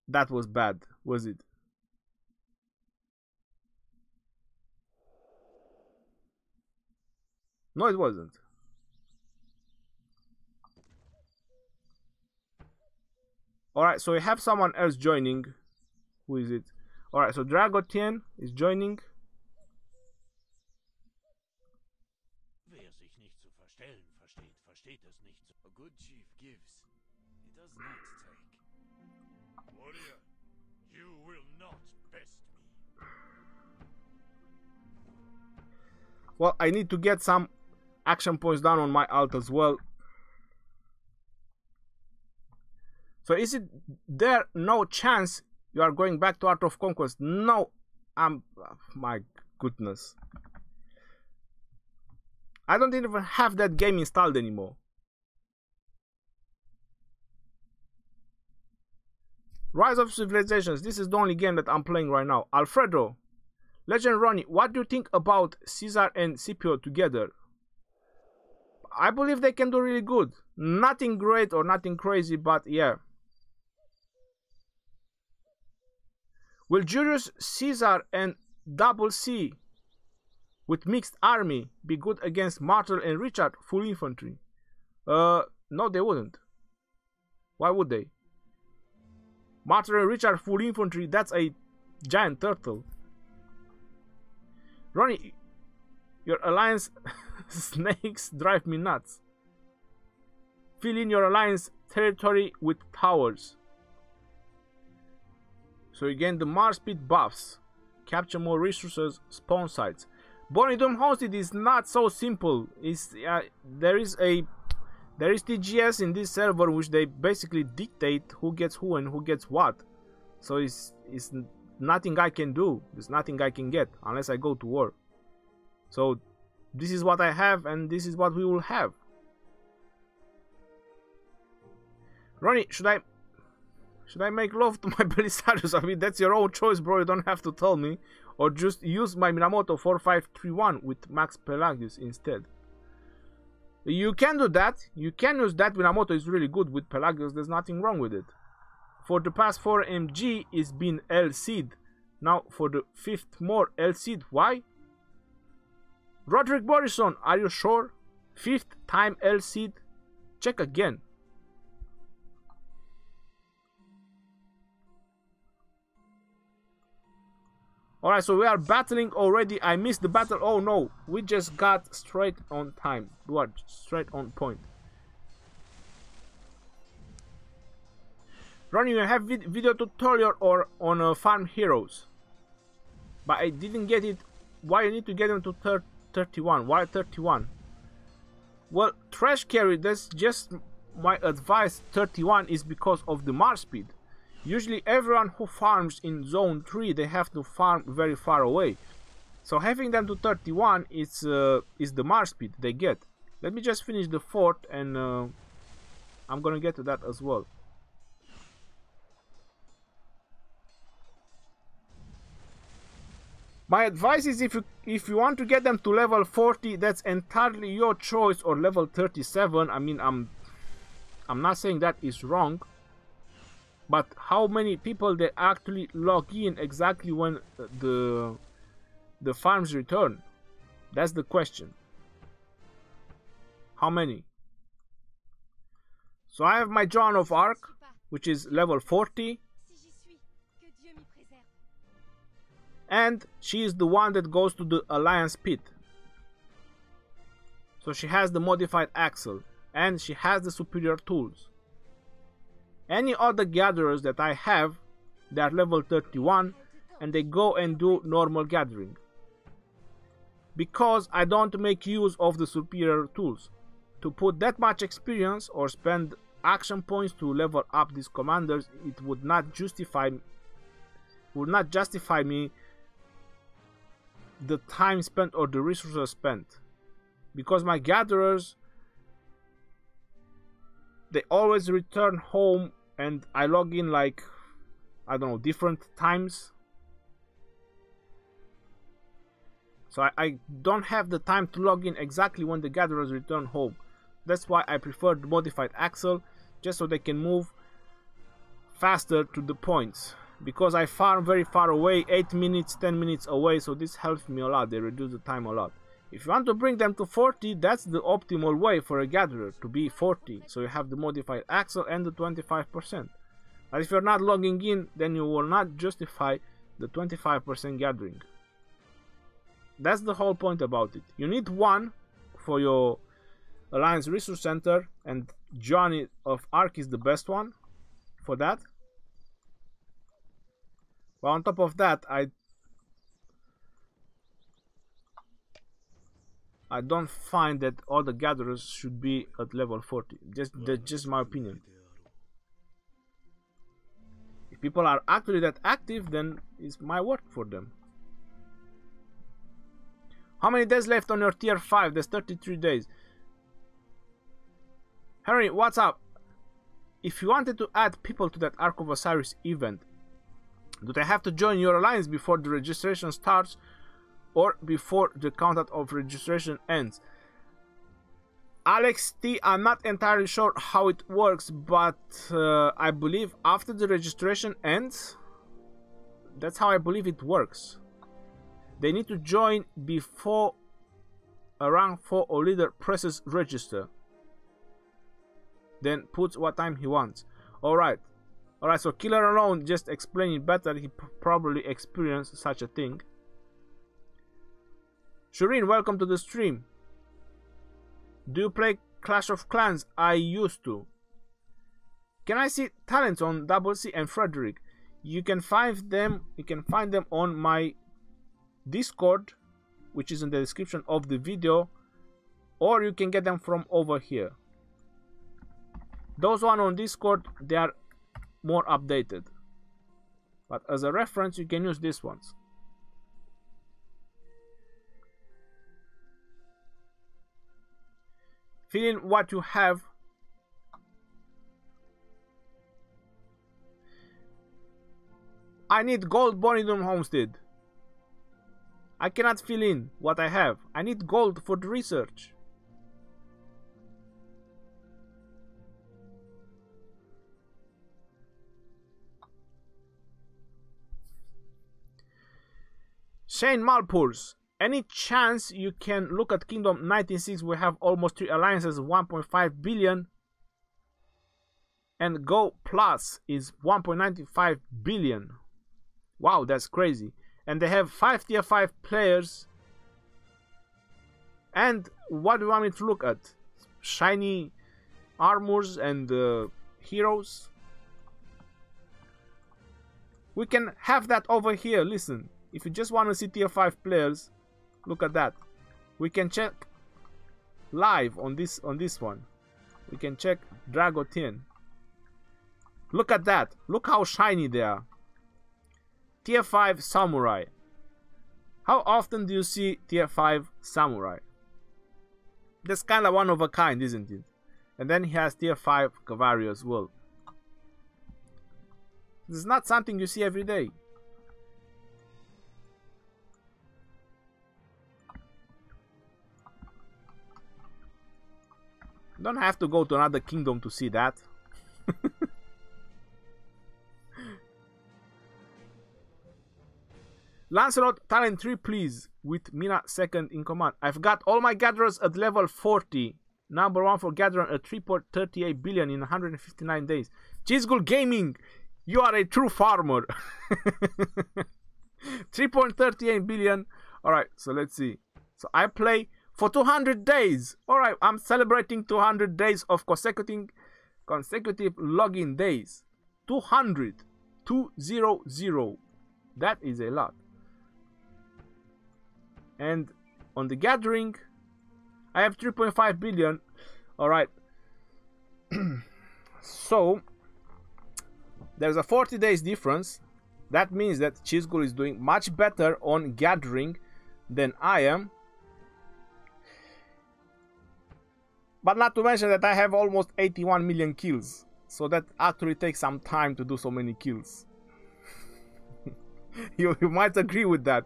That was bad, was it? No, it wasn't. Alright, so we have someone else joining. Who is it? Alright, so Drago Tea is joining. Wer sich nicht zu verstellen versteht, versteht es nicht. A good chief gives. He does not take. Warrior, you will not best me. Well, I need to get some action points down on my alt as well. So is it there no chance you are going back to Art of Conquest? No. My goodness. I don't even have that game installed anymore. Rise of Civilizations. This is the only game that I'm playing right now. Alfredo. Legend Rhony, what do you think about Caesar and Scipio together? I believe they can do really good. Nothing great or nothing crazy, but yeah. Will Julius Caesar and Double C with mixed army be good against Martel and Richard full infantry? No, they wouldn't. Why would they? Martel and Richard full infantry, that's a giant turtle. Rhony, your alliance snakes drive me nuts. Fill in your alliance territory with towers. So you gain the Mars speed buffs, capture more resources, spawn sites. Bonnie Doom Hosted is not so simple. There is TGS in this server which they basically dictate who gets who and who gets what. So it's nothing I can do. There's nothing I can get unless I go to war. So this is what I have, and this is what we will have. Rhony, should I make love to my Belisarius? I mean, that's your own choice, bro. You don't have to tell me. Or just use my Minamoto 4531 with Max Pelagius instead. You can do that. You can use that. Minamoto is really good with Pelagius. There's nothing wrong with it. For the past 4 MG, it's been LC'd. Now for the 5th more LC'd. Why? Roderick Morrison, are you sure? 5th time LC'd? Check again. Alright, so we are battling already. I missed the battle. Oh no, we just got straight on time. What? Straight on point. Rhony, you have video tutorial or on Farm Heroes. But I didn't get it. Why you need to get them to 31? Why 31? Well, Trash Carry, that's just my advice. 31 is because of the march speed. Usually everyone who farms in zone 3, they have to farm very far away. So having them to 31 is the march speed they get. Let me just finish the fort, and I'm gonna get to that as well. My advice is if you want to get them to level 40, that's entirely your choice, or level 37. I mean, I'm not saying that is wrong. But how many people they actually log in exactly when the farms return? That's the question. How many? So I have my Joan of Arc, which is level 40. And she is the one that goes to the Alliance Pit. So she has the modified axle. And she has the superior tools. Any other gatherers that I have, they are level 31 and they go and do normal gathering. Because I don't make use of the superior tools. To put that much experience or spend action points to level up these commanders, it would not justify me the time spent or the resources spent. Because my gatherers, they always return home. And I log in like, I don't know, different times. So I don't have the time to log in exactly when the gatherers return home. That's why I prefer the modified axle, just so they can move faster to the points. Because I farm very far away, 8 minutes, 10 minutes away, so this helps me a lot. They reduce the time a lot. If you want to bring them to 40, that's the optimal way for a gatherer, to be 40. So you have the modified axle and the 25%. But if you're not logging in, then you will not justify the 25% gathering. That's the whole point about it. You need one for your Alliance Resource Center, and Johnny of Arc is the best one for that. But on top of that, I don't find that all the gatherers should be at level 40. That's just my opinion. If people are actually that active, then it's my work for them. How many days left on your tier 5? There's 33 days. Henry, what's up? If you wanted to add people to that Ark of Osiris event, do they have to join your alliance before the registration starts? Or before the count of registration ends? Alex T, I'm not entirely sure how it works, but I believe after the registration ends, that's how I believe it works. They need to join before a rank 4 or leader presses register. Then puts what time he wants. Alright, so Killer Alone just explained it better. He probably experienced such a thing. Shireen, welcome to the stream. Do you play Clash of Clans? I used to. Can I see talents on Double C and Frederick? You can find them on my Discord, which is in the description of the video, or you can get them from over here. Those one on Discord, they are more updated. But as a reference, you can use these ones. Fill in what you have. I need gold Bonidum Homestead. I cannot fill in what I have. I need gold for the research. Shane Malpurs. Any chance you can look at Kingdom 96? We have almost 3 alliances, 1.5 billion. And Go Plus is 1.95 billion. Wow, that's crazy. And they have 5 tier 5 players. And what do you want me to look at? Shiny armors and heroes. We can have that over here. Listen, if you just want to see tier 5 players, look at that. We can check live on this one. We can check Drago Tea. Look at that. Look how shiny they are. Tier 5 Samurai. How often do you see Tier 5 Samurai? That's kind of one of a kind, isn't it? And then he has Tier 5 Cavalry as well. This is not something you see every day. You don't have to go to another kingdom to see that. Lancelot, talent 3 please, with Mina second in command. I've got all my gatherers at level 40. Number 1 for gatherer at 3.38 billion in 159 days. Cheesegool Gaming, you are a true farmer. 3.38 billion. Alright, so let's see. So I play for 200 days. Alright, I'm celebrating 200 days of consecutive login days. 200. 200. That is a lot. And on the gathering, I have 3.5 billion. Alright. So, there's a 40 days difference. That means that Cheesegool is doing much better on gathering than I am. But not to mention that I have almost 81 million kills. So that actually takes some time to do so many kills. you might agree with that.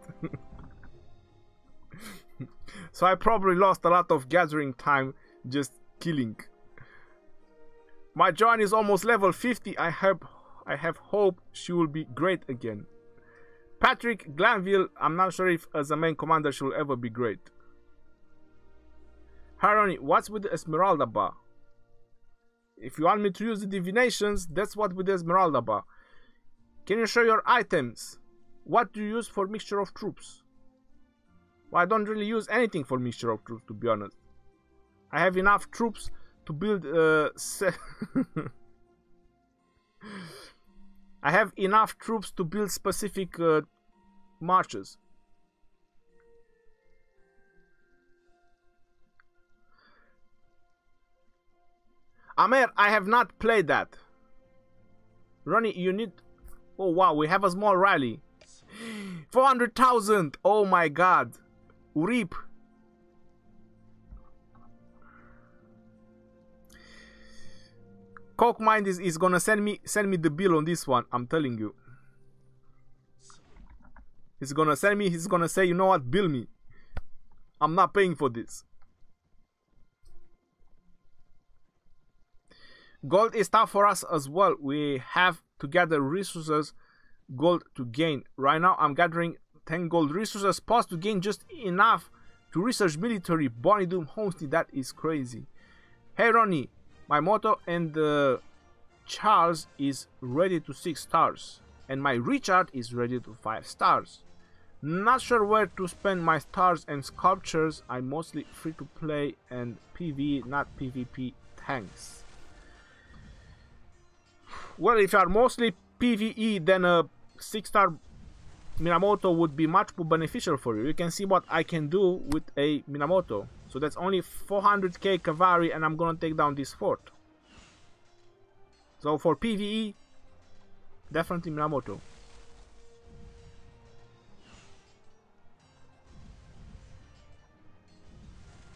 So I probably lost a lot of gathering time just killing. My Joan is almost level 50. I have hope she will be great again. Patrick Glanville, I'm not sure if as a main commander she will ever be great. Rhony, what's with the Esmeralda bar? If you want me to use the divinations, that's what with the Esmeralda bar. Can you show your items? What do you use for mixture of troops? Well, I don't really use anything for mixture of troops, to be honest. I have enough troops to build I have enough troops to build specific marches. Amer, I have not played that. Rhony, you need... Oh wow, we have a small rally. 400,000! Oh my god. Rip. Coke Mind is gonna send me the bill on this one, I'm telling you. He's gonna send me, he's gonna say, you know what, bill me. I'm not paying for this. Gold is tough for us as well. We have to gather resources, gold to gain. Right now I'm gathering 10 gold resources, supposed to gain just enough to research military. Bonidum Homestead, that is crazy. Hey Rhony, my motto and Charles is ready to 6 stars. And my Richard is ready to 5 stars. Not sure where to spend my stars and sculptures. I'm mostly free to play and PvE, not PvP. Thanks. Well, if you are mostly PvE, then a 6-star Minamoto would be much more beneficial for you. You can see what I can do with a Minamoto. So that's only 400k Cavalry and I'm gonna take down this fort. So for PvE, definitely Minamoto.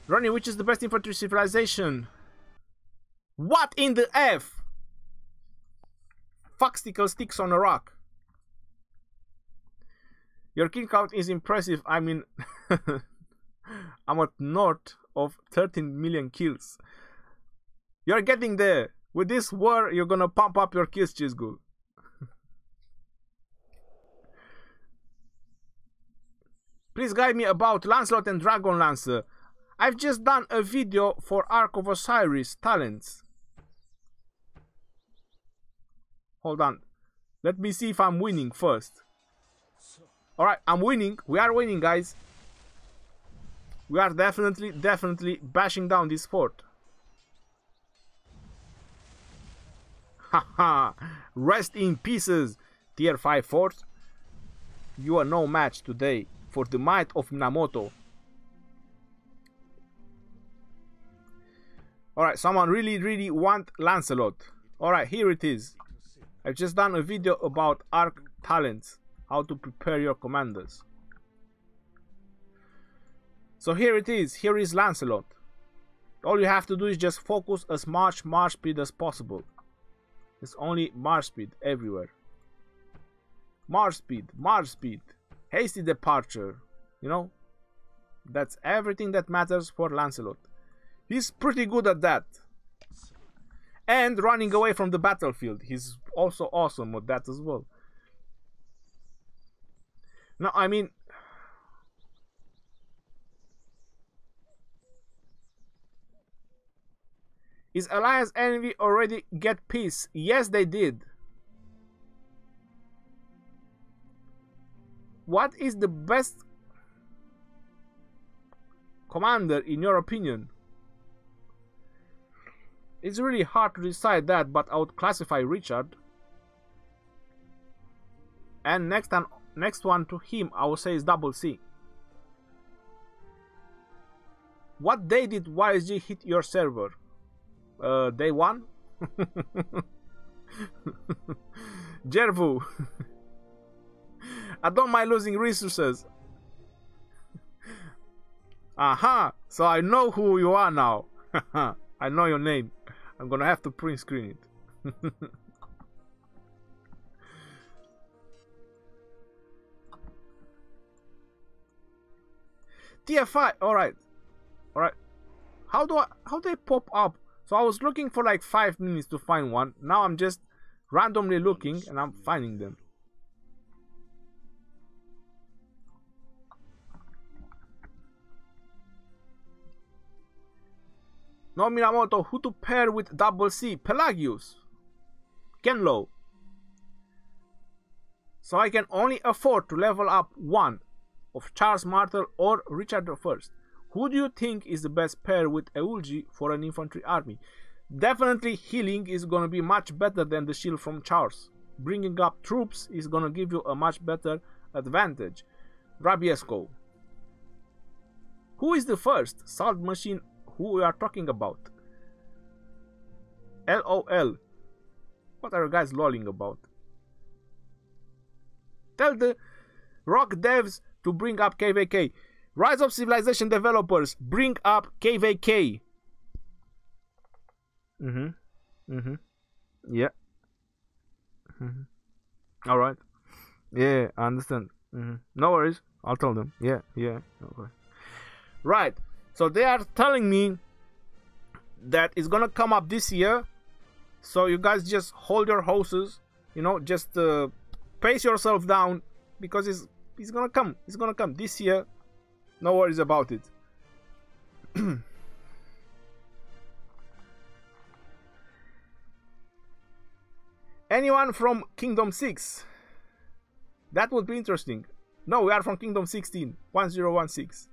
Rhony, which is the best infantry civilization? What in the F? Foxticle sticks on a rock. Your kill count is impressive. I mean, I'm at north of 13 million kills. You're getting there. With this war, you're gonna pump up your kills, Chizgul. Please guide me about Lancelot and Dragon Lancer. I've just done a video for Ark of Osiris talents. Hold on. Let me see if I'm winning first. Alright, I'm winning. We are winning, guys. We are definitely bashing down this fort. Haha. Rest in pieces, tier 5 fort. You are no match today for the might of Minamoto. Alright, someone really want Lancelot. Alright, here it is. I've just done a video about Ark talents, how to prepare your commanders. So here it is. Here is Lancelot. All you have to do is just focus as much march speed as possible. It's only march speed everywhere. March speed, hasty departure. You know, that's everything that matters for Lancelot. He's pretty good at that. And running away from the battlefield. He's also awesome with that as well. No, I mean, is Alliance enemy already get peace? Yes, they did. What is the best commander in your opinion? It's really hard to decide that, but I would classify Richard. And next one to him, I would say is Double C. What day did YSG hit your server? Day 1? Jervu. I don't mind losing resources. Aha! So I know who you are now. I know your name. I'm gonna have to print screen it. TFI. Alright. How do they pop up? So I was looking for like 5 minutes to find one. Now I'm just randomly looking and I'm finding them. No Minamoto, who to pair with Double C? Pelagius. Kenlo. So I can only afford to level up one of Charles Martel or Richard I. Who do you think is the best pair with Eulgi for an infantry army? Definitely healing is gonna be much better than the shield from Charles. Bringing up troops is gonna give you a much better advantage. Rabiesco. Who is the first salt machine who we are talking about? LOL. What are you guys lolling about? Tell the rock devs to bring up KVK. Rise of Civilization developers, bring up KVK. Yeah. Alright. Yeah, I understand. No worries. I'll tell them. Yeah. Okay. Right. So they are telling me that it's gonna come up this year. So you guys just hold your horses. You know, just pace yourself down because it's gonna come. It's gonna come this year. No worries about it. Anyone from Kingdom 6? That would be interesting. No, we are from Kingdom 16. 1016.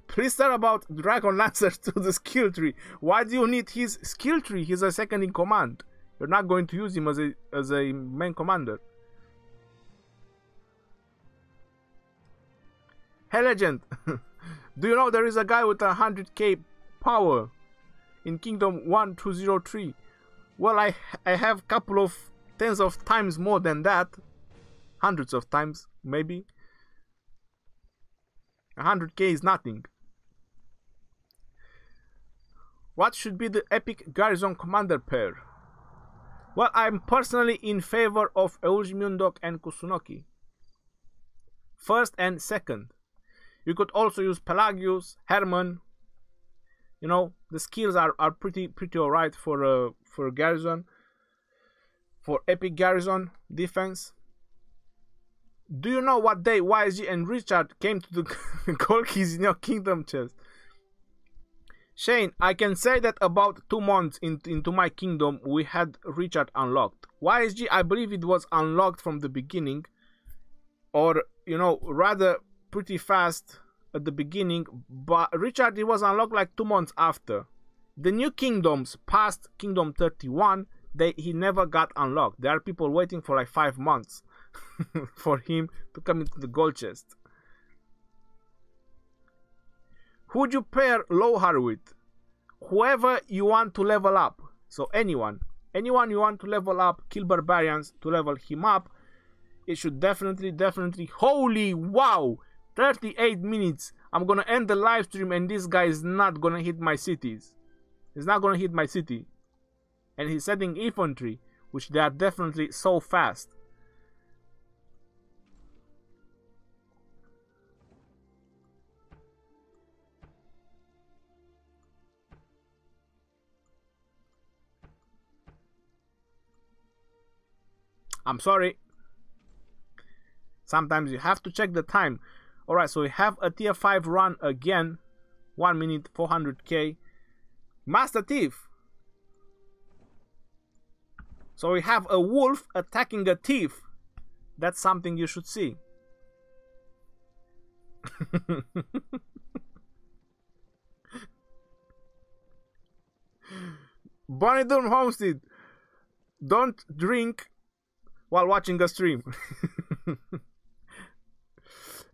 Please tell about Dragon Lancer to the skill tree. Why do you need his skill tree? He's a second in command. You're not going to use him as a main commander. Hey Legend, do you know there is a guy with 100k power in Kingdom 1203? Well, I have couple of tens of times more than that. Hundreds of times, maybe. 100k is nothing. What should be the epic garrison commander pair? Well, I'm personally in favor of Eulmundok and Kusunoki. First and second. You could also use Pelagius, Herman. You know, the skills are pretty alright for garrison. For epic garrison defense. Do you know what day YSG and Richard came to the Gold Keys in your kingdom chest? Shane, I can say that about 2 months into my kingdom, we had Richard unlocked. YSG, I believe it was unlocked from the beginning, or, you know, rather pretty fast at the beginning, but Richard, it was unlocked like 2 months after. The new kingdoms past Kingdom 31, he never got unlocked. There are people waiting for like 5 months for him to come into the gold chest. Who would you pair Lohar with? Whoever you want to level up. So anyone you want to level up, kill barbarians to level him up. It should definitely. Holy wow! 38 minutes. I'm gonna end the live stream and this guy is not gonna hit my cities. He's not gonna hit my city. And he's setting infantry, which they are definitely so fast. I'm sorry. Sometimes you have to check the time. Alright, so we have a tier 5 run again. 1 minute, 400k. Master Thief. So we have a wolf attacking a thief. That's something you should see. Bonnie Durham Homestead. Don't drink while watching a stream.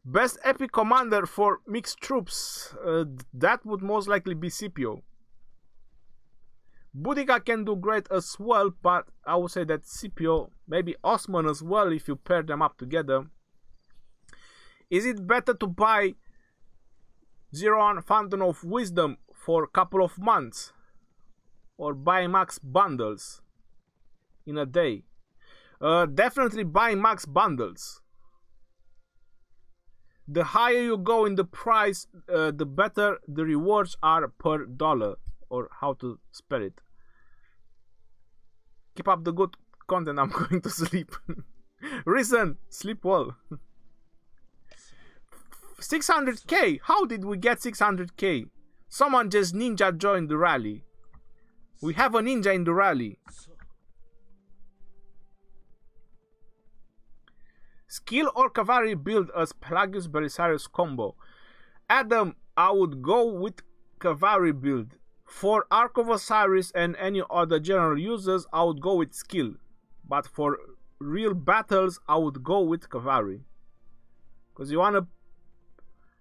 Best epic commander for mixed troops. That would most likely be Scipio. Boudica can do great as well, but I would say that Scipio, maybe Osman as well if you pair them up together. Is it better to buy 01 Fountain of Wisdom for a couple of months? Or buy max bundles in a day? Definitely buy max bundles. The higher you go in the price, the better the rewards are per dollar, or how to spell it. Keep up the good content, I'm going to sleep. Reason, sleep well. 600k, how did we get 600k? Someone just ninja joined the rally. We have a ninja in the rally. Skill or Cavalry build as Pelagius Belisarius combo. Adam, I would go with Cavalry build. For Ark of Osiris and any other general users, I would go with skill. But for real battles, I would go with Cavalry. Because you want to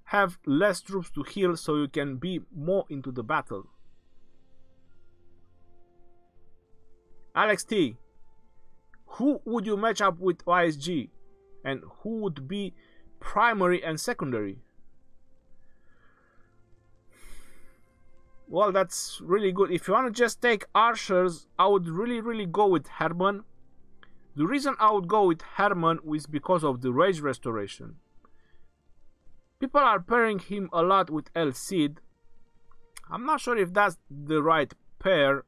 have less troops to heal so you can be more into the battle. Alex T, who would you match up with YSG? And who would be primary and secondary? Well, that's really good. If you want to just take archers, I would really go with Herman. The reason I would go with Herman is because of the rage restoration. People are pairing him a lot with El Cid. I'm not sure if that's the right pair,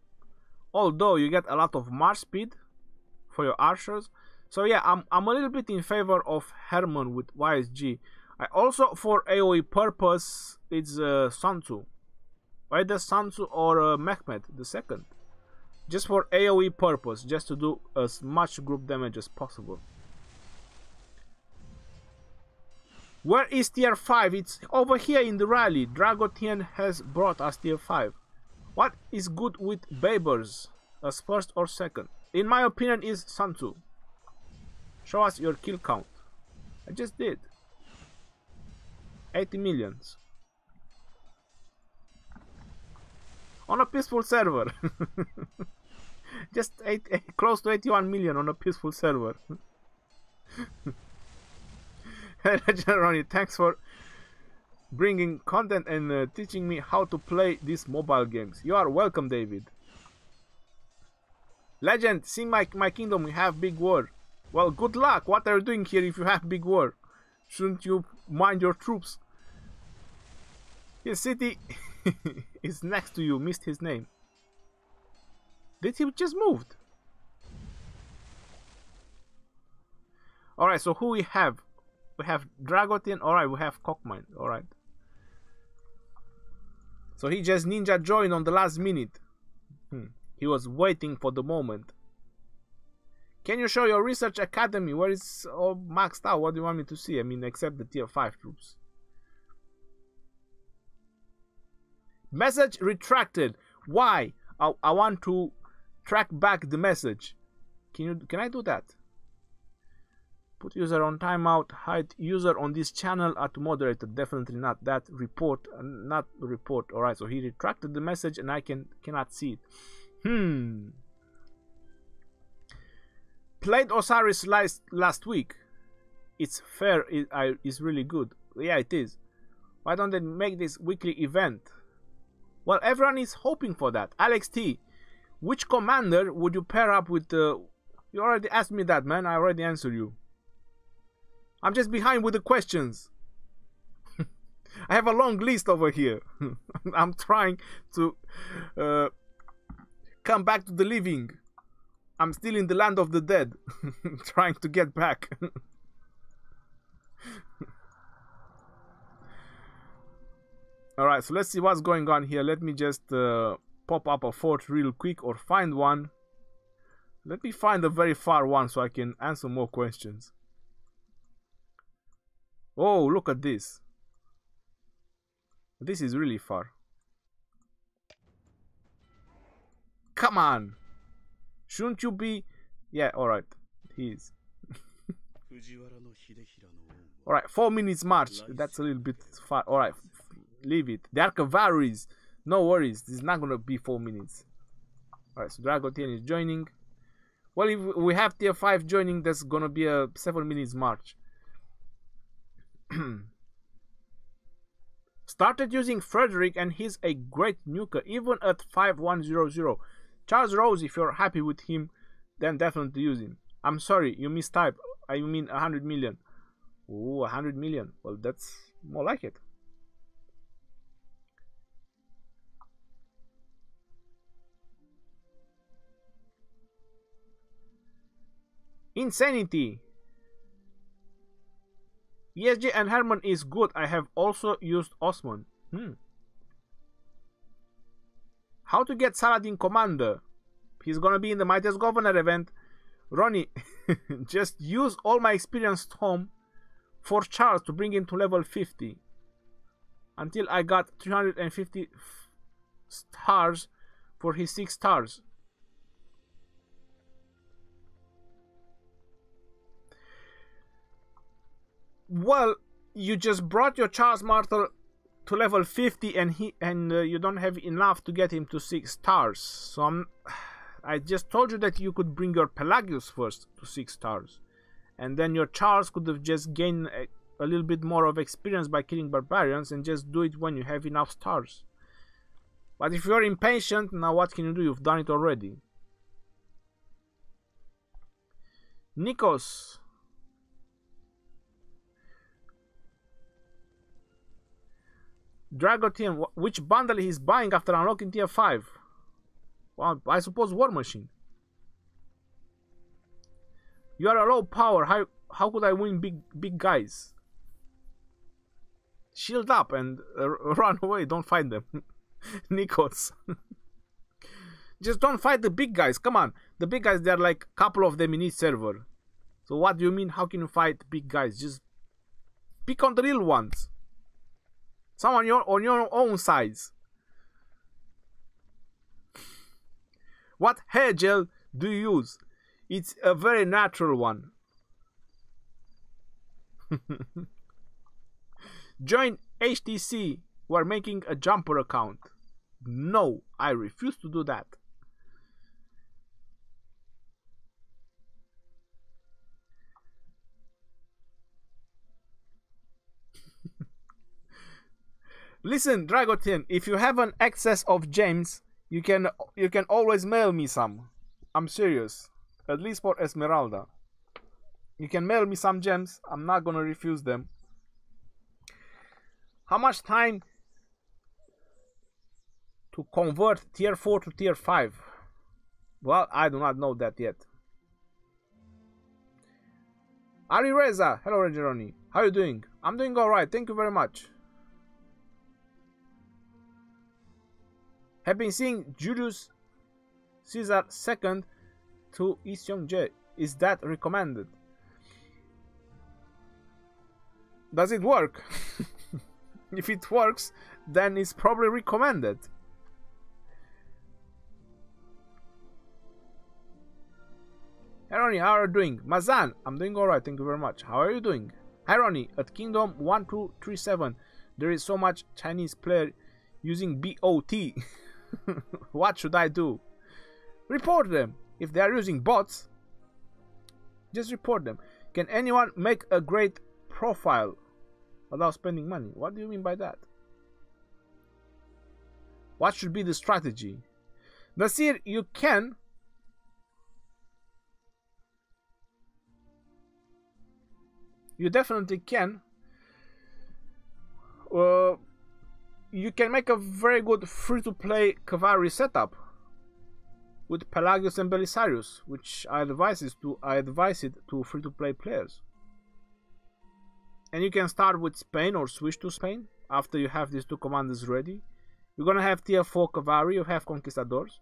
although you get a lot of march speed for your archers. So yeah, I'm a little bit in favor of Herman with YSG. I also, for AoE purpose, it's Sun Tzu. Either Sun Tzu or Mehmet II. Just for AoE purpose, just to do as much group damage as possible. Where is tier 5? It's over here in the rally. Drago Tea has brought us tier 5. What is good with Babers as first or second? In my opinion is Sun Tzu. Show us your kill count. I just did. 80 millions. On a peaceful server. Just close to 81 million on a peaceful server. Hey, Legend Rhony, thanks for bringing content and teaching me how to play these mobile games. You are welcome, David. Legend, see my kingdom, we have big war. Well, good luck. What are you doing here if you have big war? Shouldn't you mind your troops? His city is next to you. Missed his name. Did he just moved? Alright, so who we have? We have Drago Tea. Alright, we have Cockmine. Alright. So he just ninja joined on the last minute. He was waiting for the moment. Can you show your research academy? Where is all maxed out? What do you want me to see? I mean, except the tier 5 troops. Message retracted. Why? I want to track back the message. Can I do that? Put user on timeout. Hide user on this channel at moderator. Definitely not that. Report. Not report. Alright, so he retracted the message and I cannot see it. Played Osiris last week. It's fair. It's really good. Yeah, it is. Why don't they make this weekly event? Well, everyone is hoping for that. Alex T, which commander would you pair up with? You already asked me that, man. I already answered you. I'm just behind with the questions. I have a long list over here. I'm trying to come back to the living. I'm still in the land of the dead. Trying to get back. Alright, so let's see what's going on here. Let me just pop up a fort real quick or find one. Let me find a very far one so I can answer more questions. Oh, look at this. This is really far. Come on. Shouldn't you be... Yeah, alright. He is. Alright, 4 minutes march. That's a little bit far. Alright, leave it. They are cavalries. No worries. This is not going to be 4 minutes. Alright, so Drago Tea is joining. Well, if we have tier 5 joining, that's going to be a 7 minutes march. Started using Frederick and he's a great nuker, even at 5100. Charles Rose, if you're happy with him, then definitely use him. I'm sorry, you mistyped. I mean 100 million. Ooh, 100 million. Well, that's more like it. Insanity. ESG and Herman is good. I have also used Osman. How to get Saladin Commander? He's gonna be in the Mightiest Governor event. Rhony, just use all my experienced home for Charles to bring him to level 50. Until I got 350 stars for his 6 stars. Well, you just brought your Charles Martel to level 50 and you don't have enough to get him to 6 stars. So I just told you that you could bring your Pelagius first to 6 stars. And then your Charles could have just gained a little bit more of experience by killing barbarians and just do it when you have enough stars. But if you're impatient, now what can you do? You've done it already. Nikos. Drago Tea, which bundle he's buying after unlocking tier 5? Well, I suppose War Machine. You are a low power. How could I win big guys? Shield up and run away. Don't fight them. Nikos. Just don't fight the big guys. Come on. The big guys, there are like a couple of them in each server. So what do you mean? How can you fight big guys? Just pick on the real ones. Someone on your own size. What hair gel do you use? It's a very natural one. Join HTC. We're making a jumper account. No, I refuse to do that. Listen, Drago Tea, if you have an excess of gems, you can always mail me some. I'm serious. At least for Esmeralda. You can mail me some gems. I'm not gonna refuse them. How much time to convert tier 4 to tier 5? Well, I do not know that yet. Ari Reza, hello Rhony. How are you doing? I'm doing alright, thank you very much. Have been seeing Julius Caesar II to Is Young-jae. Is that recommended? Does it work? If it works, then it's probably recommended. Hey Rhony, how are you doing? Mazan, I'm doing alright, thank you very much. How are you doing? Hi Rhony, at Kingdom 1237, there is so much Chinese player using BOT. What should I do? Report them. If they are using bots, just report them. Can anyone make a great profile without spending money? What do you mean by that? What should be the strategy? Nasir, you can. You definitely can. You can make a very good free-to-play Cavalry setup with Pelagius and Belisarius, which I advise it to free-to-play players. And you can start with Spain or switch to Spain after you have these two commanders ready. You're gonna have tier 4 Cavalry, you have Conquistadors.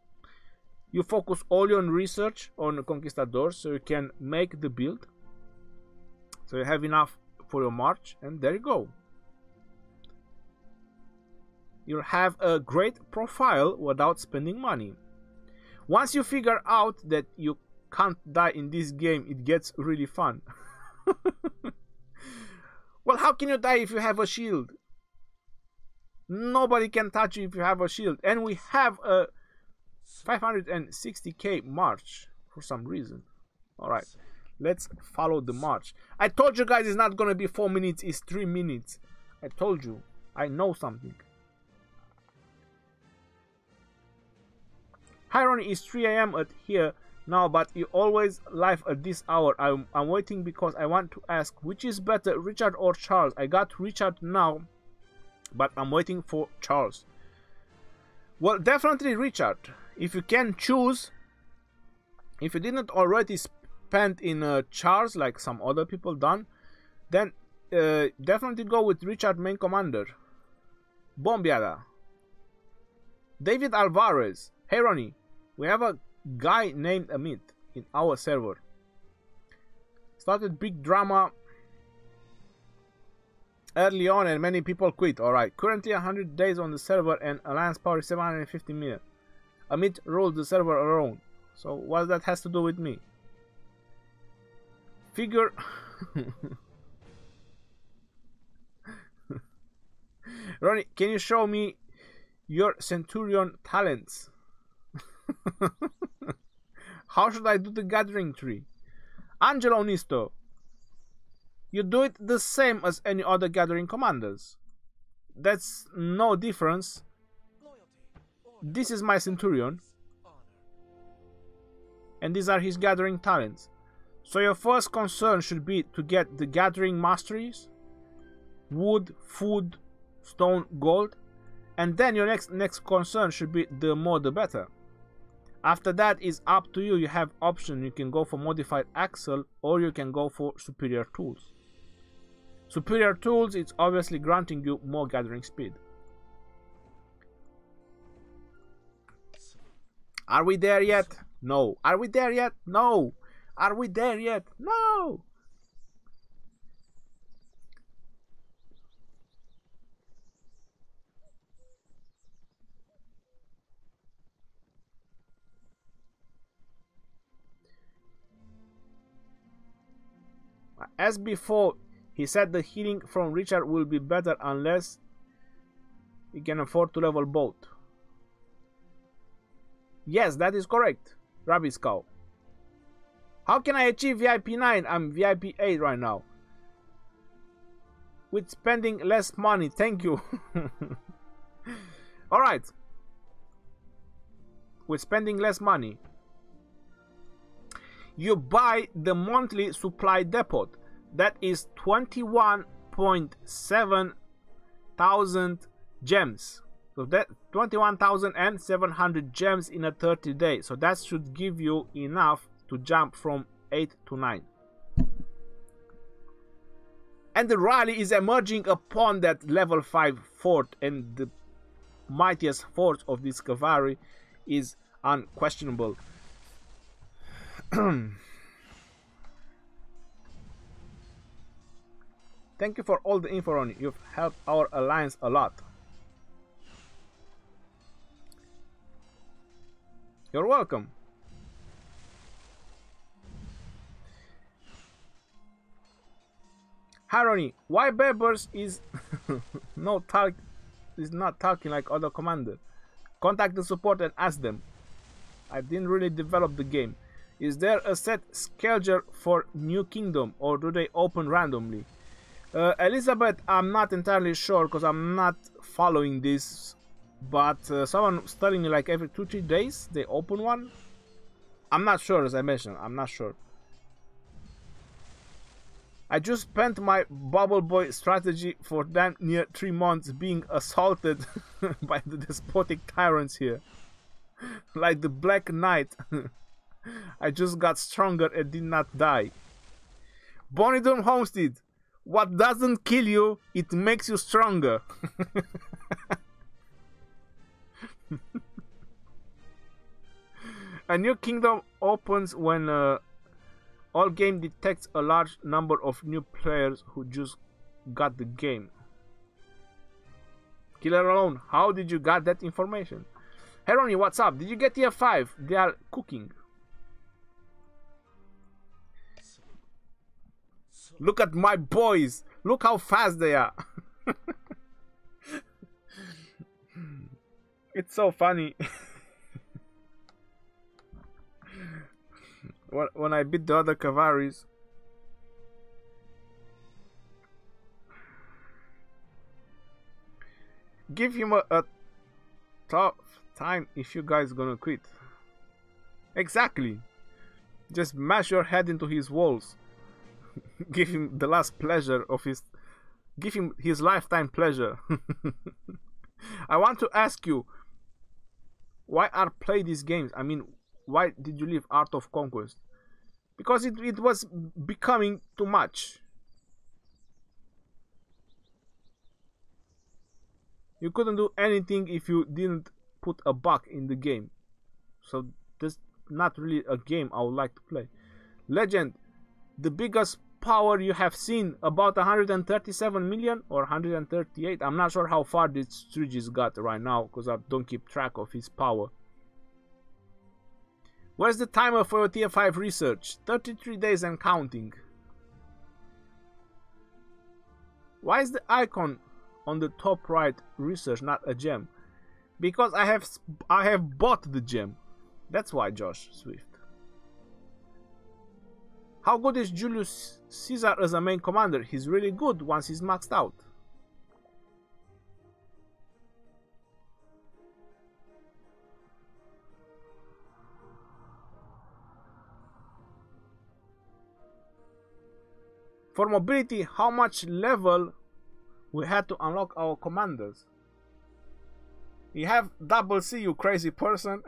You focus all your research on Conquistadors so you can make the build. So you have enough for your march, and there you go. You'll have a great profile without spending money. Once you figure out that you can't die in this game, it gets really fun. Well, how can you die if you have a shield? Nobody can touch you if you have a shield. And we have a 560k march for some reason. Alright, let's follow the march. I told you guys it's not gonna be 4 minutes, it's 3 minutes. I told you, I know something. Hi Rhony, it's 3 AM at here now, but you always live at this hour. I'm waiting because I want to ask, which is better, Richard or Charles? I got Richard now, but I'm waiting for Charles. Well, definitely Richard. If you can choose, if you didn't already spend in Charles like some other people done, then definitely go with Richard main commander. Bombiada. David Alvarez. Hey Rhony, we have a guy named Amit in our server. Started big drama early on and many people quit. Alright, currently 100 days on the server and alliance power is 750 million. Amit rules the server alone. So what that has to do with me? Figure... Rhony, can you show me your Centurion talents? How should I do the gathering tree? Angelo Nisto, you do it the same as any other gathering commanders. That's no difference. This is my Centurion, and these are his gathering talents. So your first concern should be to get the gathering masteries, wood, food, stone, gold, and then your next concern should be the more the better. After that is up to you. You have option. You can go for modified axle or you can go for superior tools. Superior tools, it's obviously granting you more gathering speed. Are we there yet? No. Are we there yet? No. Are we there yet? No. As before, he said the healing from Richard will be better unless he can afford to level both. Yes, that is correct, Rabbit's Cow. How can I achieve VIP 9? I'm VIP 8 right now. with spending less money. Thank you. Alright. With spending less money, you buy the monthly supply depot. That is 21.7 thousand gems. So that 21,700 gems in a 30 days. So that should give you enough to jump from 8 to 9. And the rally is emerging upon that level 5 fort, and the mightiest fort of this Cavalry is unquestionable. Thank you for all the info, Rhony. You've helped our alliance a lot. You're welcome. Hi, Rhony. Why Berbers is not talking like other commander? Contact the support and ask them. I didn't really develop the game. Is there a set schedule for New Kingdom, or do they open randomly? Elizabeth, I'm not entirely sure because I'm not following this, but someone was telling me like every 2-3 days they open one. I'm not sure, as I mentioned, I'm not sure. I just spent my Bubble Boy strategy for damn near 3 months being assaulted by the despotic tyrants here. Like the Black Knight. I just got stronger and did not die. Bonidum Homestead. What doesn't kill you, it makes you stronger. A new kingdom opens when all game detects a large number of new players who just got the game. Killer Alone, how did you get that information? Hey Rhony, what's up? Did you get tier 5? They are cooking. Look at my boys. Look how fast they are. It's so funny. When I beat the other Cavalries. Give him a tough time if you guys gonna quit. Exactly. Just mash your head into his walls. Give him the last pleasure of his... Give him his lifetime pleasure. I want to ask you, why are play these games? I mean, why did you leave Art of Conquest? Because it was becoming too much. You couldn't do anything if you didn't put a bug in the game. So that's not really a game I would like to play. Legend, the biggest power you have seen, about 137 million or 138. I'm not sure how far this Strigis got right now because I don't keep track of his power. Where's the timer for your tier 5 research? 33 days and counting. Why is the icon on the top right research not a gem? Because I have bought the gem. That's why, Josh Swift. How good is Julius Caesar as a main commander? He's really good once he's maxed out. For mobility, how much level we had to unlock our commanders? You have double C, you crazy person.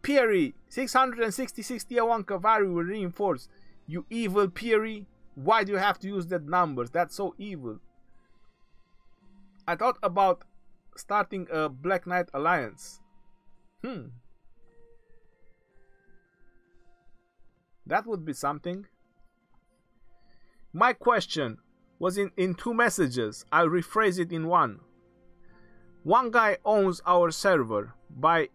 Peary, 666 tier 1 Cavalry will reinforce. You evil Peary. Why do you have to use that numbers? That's so evil. I thought about starting a Black Knight alliance. That would be something. My question was in 2 messages. I'll rephrase it in one. One guy owns our server by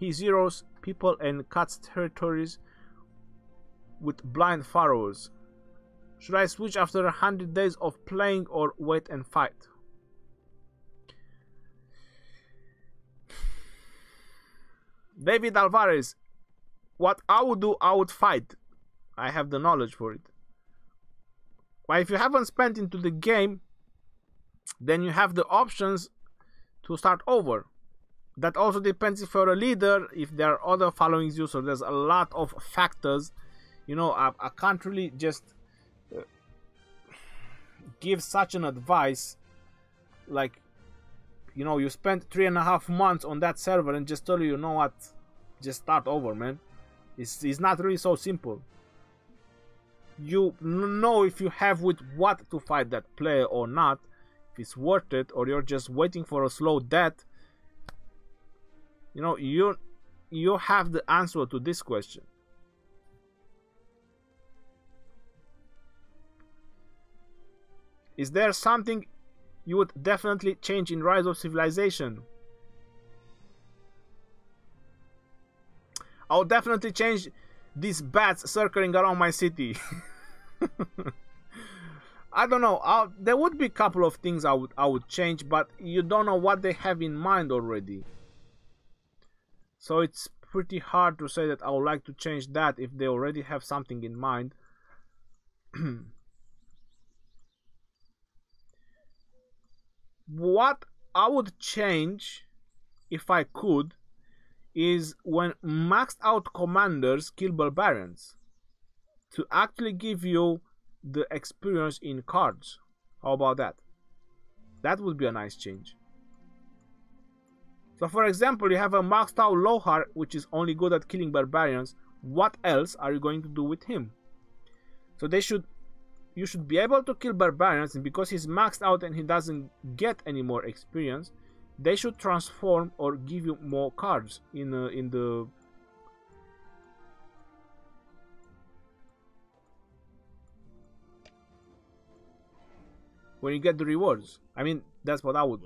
Hes Here people and cuts territories with blind pharaohs. Should I switch after 100 days of playing or wait and fight? David Alvarez. What I would do, I would fight. I have the knowledge for it. But if you haven't spent into the game, then you have the options to start over. That also depends if you're a leader, if there are other following you. So there's a lot of factors. You know, I can't really just give such an advice. Like, you know, you spent 3.5 months on that server and just tell you, you know what, just start over, man. It's not really so simple. You know if you have with what to fight that player or not, if it's worth it, or you're just waiting for a slow death. You know, you have the answer to this question. Is there something you would definitely change in Rise of Civilization? I would definitely change these bats circling around my city. I don't know. There would be a couple of things I would change, but you don't know what they have in mind already. So it's pretty hard to say that I would like to change that if they already have something in mind. What I would change, if I could, is when maxed out commanders kill barbarians, to actually give you the experience in cards. How about that? That would be a nice change. So for example, you have a maxed out Lohar, which is only good at killing barbarians. What else are you going to do with him? So you should be able to kill barbarians, and because he's maxed out and he doesn't get any more experience, they should transform or give you more cards in the when you get the rewards. I mean, that's what I would.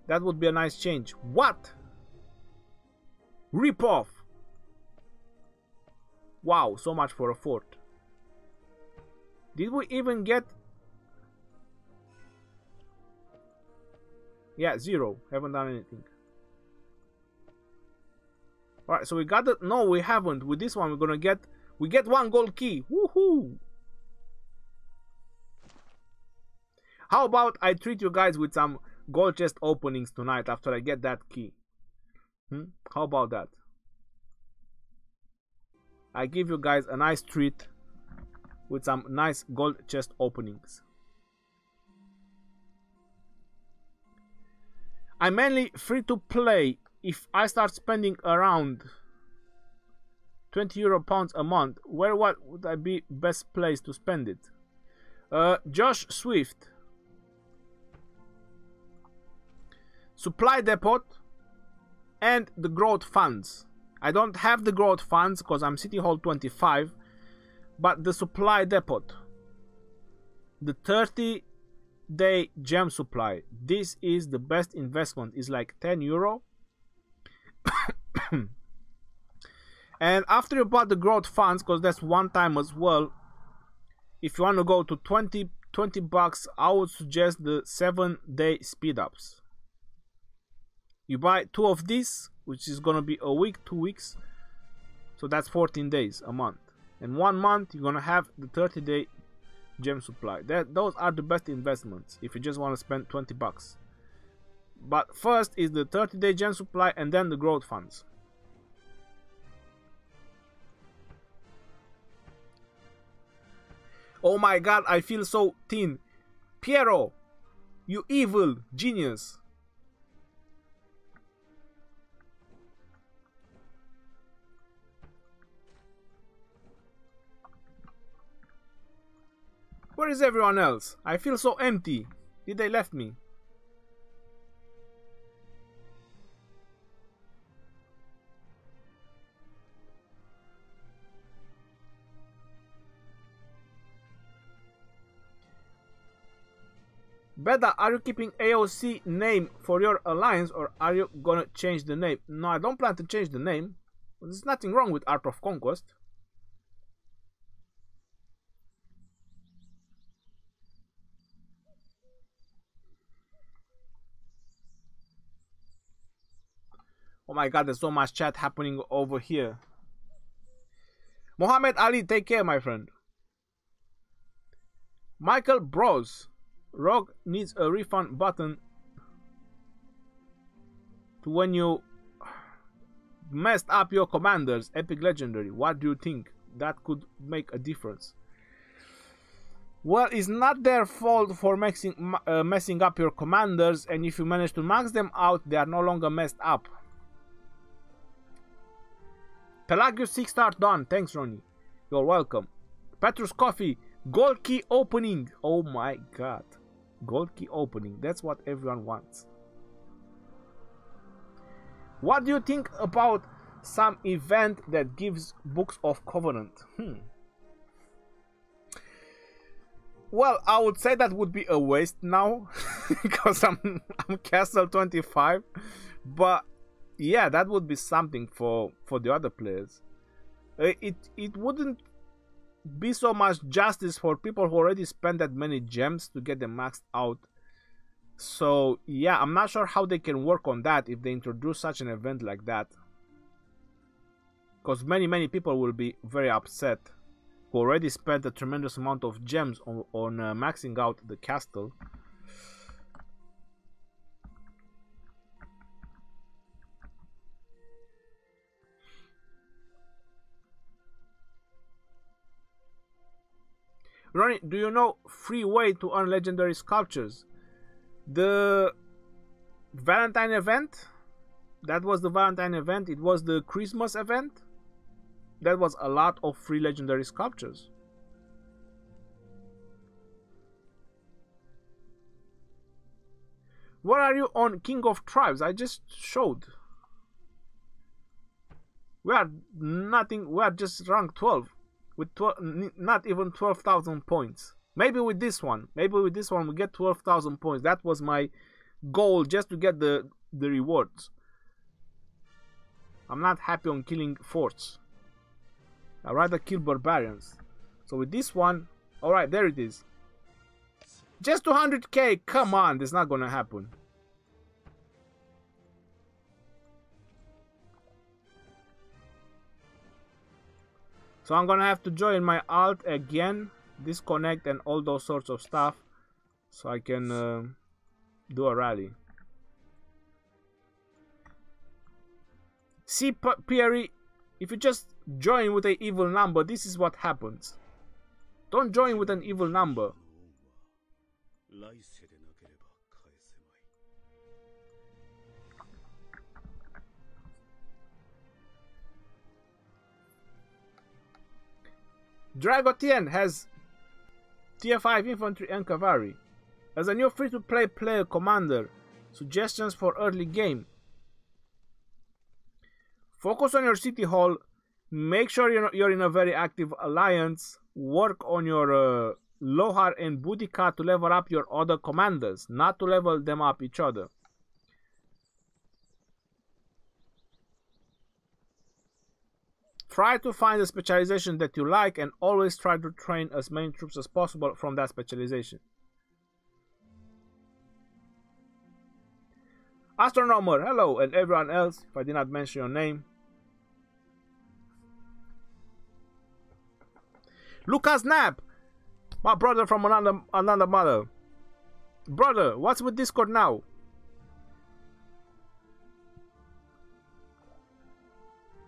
That would be a nice change. What? Rip off. Wow, so much for a fort. Did we even get... Yeah, 0. Haven't done anything. Alright, so we got it. No, we haven't. With this one, we're gonna get... We get 1 gold key. Woohoo! How about I treat you guys with some gold chest openings tonight after I get that key? How about that? I give you guys a nice treat with some nice gold chest openings. I'm mainly free to play. If I start spending around €20 a month, what would I be best place to spend it? Josh Swift. Supply depot and the growth funds. I don't have the growth funds because I'm City Hall 25, but the supply depot, the 30-day gem supply, this is the best investment. It's like €10. And after you bought the growth funds, because that's one time as well, if you want to go to 20 bucks, I would suggest the 7-day speed ups. You buy 2 of these, which is gonna be a week, 2 weeks, so that's 14 days a month. And 1 month you're gonna have the 30-day gem supply. Those are the best investments if you just want to spend 20 bucks. But first is the 30-day gem supply and then the growth funds. Oh my god, I feel so thin. Piero, you evil genius. Where is everyone else? I feel so empty. Did they left me? Beda, are you keeping AOC name for your alliance, or are you gonna change the name? No, I don't plan to change the name. There's nothing wrong with Art of Conquest. Oh my god, there's so much chat happening over here. Mohammed Ali, take care, my friend. Michael Bros. Rogue needs a refund button to when you messed up your commanders. Epic Legendary. What do you think? That could make a difference. Well, it's not their fault for messing up your commanders, and if you manage to max them out, they are no longer messed up. Pelagius 6-star done. Thanks, Rhony. You're welcome. Petrus Coffee. Gold key opening. Oh my god. Gold key opening. That's what everyone wants. What do you think about some event that gives Books of Covenant? Well, I would say that would be a waste now because I'm Castle 25. But yeah, that would be something for the other players. It wouldn't be so much justice for people who already spent that many gems to get them maxed out. So yeah, I'm not sure how they can work on that if they introduce such an event like that, because many people will be very upset who already spent a tremendous amount of gems on maxing out the castle. Rhony, do you know free way to earn legendary sculptures? The Valentine event? That was the Valentine event. It was the Christmas event. That was a lot of free legendary sculptures. Where are you on King of Tribes? I just showed. We are nothing. We are just rank 12 with not even 12,000 points. Maybe with this one. Maybe with this one we get 12,000 points. That was my goal, just to get the rewards. I'm not happy on killing forts. I'd rather kill barbarians. So with this one, alright, there it is. Just 200k, come on, that's not gonna happen. So I'm gonna have to join my alt again, disconnect and all those sorts of stuff, so I can do a rally. See, Pierre, if you just join with an evil number, this is what happens. Don't join with an evil number. Drago Tea has tier 5 infantry and cavalry. As a new free-to-play player commander, suggestions for early game. Focus on your city hall, make sure you're in a very active alliance, work on your Lohar and Boudica to level up your other commanders, not to level them up each other. Try to find a specialization that you like and always try to train as many troops as possible from that specialization. Astronomer, hello, and everyone else, if I did not mention your name. Lucas Knapp, my brother from another mother. Brother, what's with Discord now?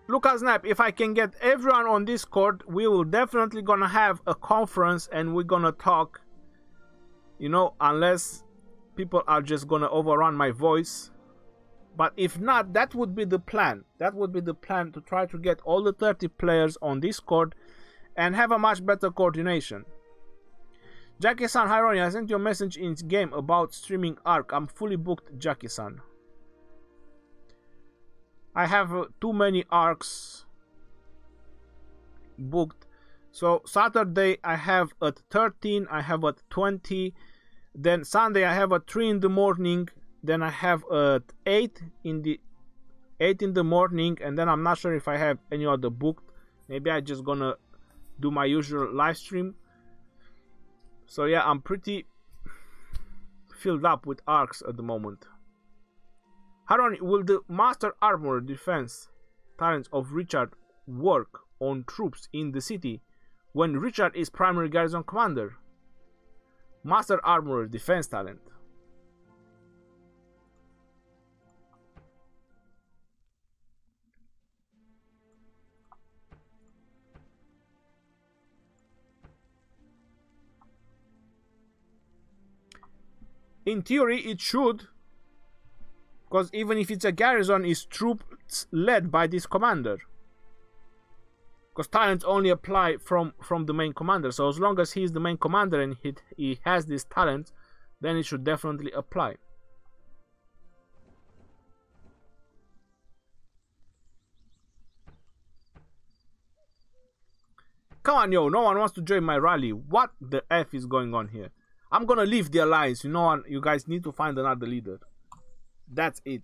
Lucas Knapp, if I can get everyone on Discord, we will definitely gonna have a conference and we're gonna talk. You know, unless people are just gonna overrun my voice. But if not, that would be the plan. That would be the plan, to try to get all the 30 players on Discord and have a much better coordination. Jackie-san, hi Rhony, I sent you a message in game about streaming Ark. I'm fully booked, Jackie-san. I have too many Arks booked. So Saturday I have at 13, I have at 20. Then Sunday I have at 3 in the morning. Then I have at 8 in the morning. And then I'm not sure if I have any other booked. Maybe I just gonna do my usual live stream. So yeah, I'm pretty filled up with Arks at the moment. Rhony, will the Master Armor defense talents of Richard work on troops in the city when Richard is primary garrison commander? Master Armor defense talent. In theory, it should, because even if it's a garrison, it's troops led by this commander. Because talents only apply from the main commander. So as long as he's the main commander and he has this talent, then it should definitely apply. Come on, yo, no one wants to join my rally. What the F is going on here? I'm gonna leave the alliance. You know, you guys need to find another leader. That's it.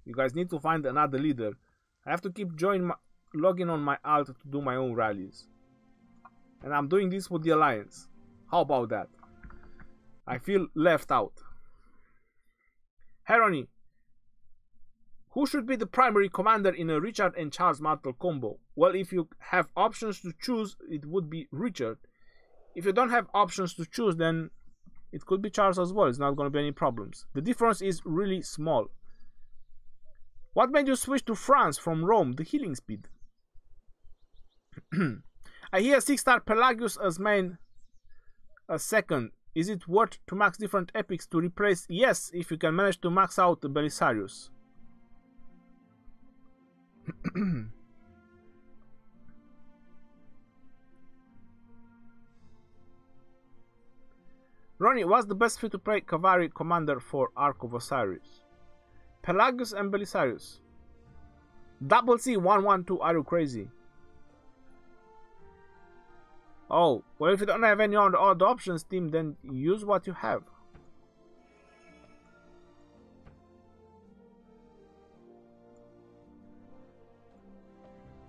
You guys need to find another leader. I have to keep logging on my alt to do my own rallies. And I'm doing this with the alliance. How about that? I feel left out. Rhony, who should be the primary commander in a Richard and Charles Martel combo? Well, if you have options to choose, it would be Richard. If you don't have options to choose, then it could be Charles as well. It's not going to be any problems. The difference is really small. What made you switch to France from Rome? The healing speed. I hear 6-star Pelagius as main, as second. Is it worth to max different epics to replace? Yes, if you can manage to max out the Belisarius. Rhony, what's the best free-to-play Cavalry commander for Ark of Osiris? Pelagius and Belisarius. Double C 112, are you crazy? Oh, well, if you don't have any other options, team, then use what you have.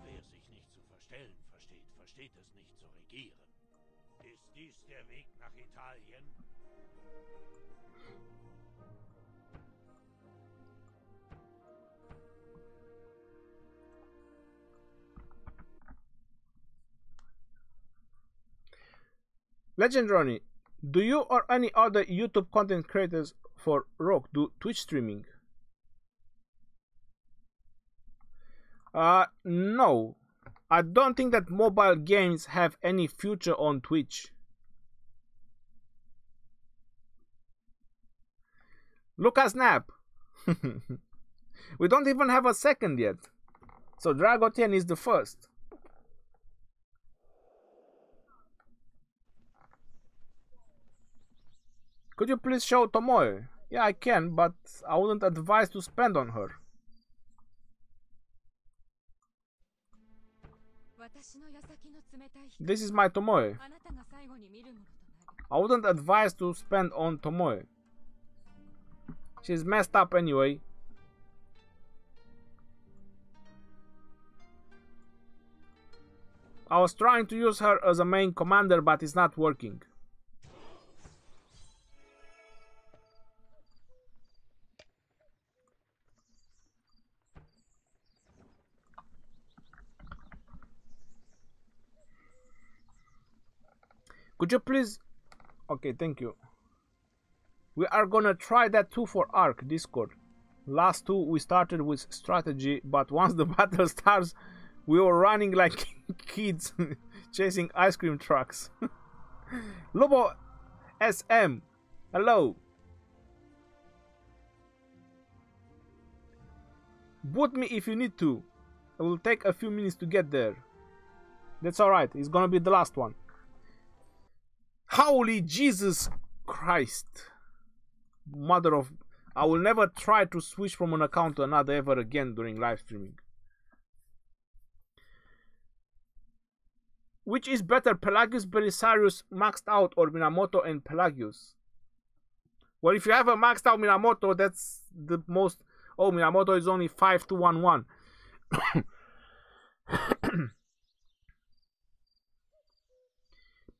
Wer sich nicht zu verstellen versteht, versteht es nicht zu regieren. Ist dies der Weg nach Italien? Legend Rhony, do you or any other YouTube content creators for Rock do Twitch streaming? No. I don't think that mobile games have any future on Twitch. Lucas Snap. We don't even have a second yet. So Drago Tea is the first. Could you please show Tomoe? Yeah, I can, but I wouldn't advise to spend on her. This is my Tomoe. I wouldn't advise to spend on Tomoe. She's messed up anyway. I was trying to use her as a main commander, but it's not working. Could you please... Okay, thank you. We are gonna try that too for Ark Discord. Last two we started with strategy, but once the battle starts, we were running like kids chasing ice cream trucks. Lobo SM, hello. Boot me if you need to. It will take a few minutes to get there. That's alright, it's gonna be the last one. Holy Jesus Christ. Mother of... I will never try to switch from an account to another ever again during live streaming. Which is better, Pelagius, Belisarius maxed out, or Minamoto and Pelagius? Well, if you have a maxed out Minamoto, that's the most... Oh, Minamoto is only 5-2-1-1.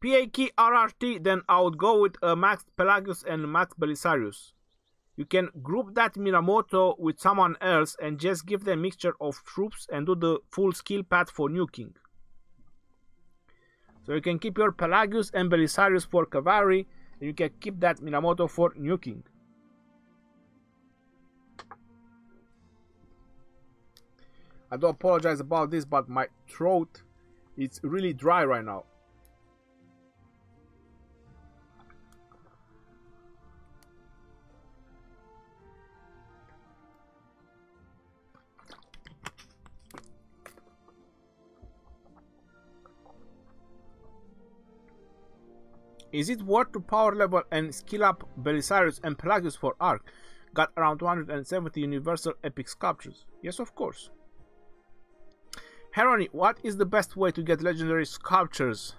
PA key RRT, then I would go with maxed Pelagius and maxed Belisarius. You can group that Minamoto with someone else and just give them a mixture of troops and do the full skill path for nuking. So you can keep your Pelagius and Belisarius for Cavalry, and you can keep that Minamoto for nuking. I do apologize about this, but my throat is really dry right now. Is it worth to power level and skill up Belisarius and Pelagius for Ark? Got around 270 universal epic sculptures. Yes, of course. Rhony, what is the best way to get legendary sculptures?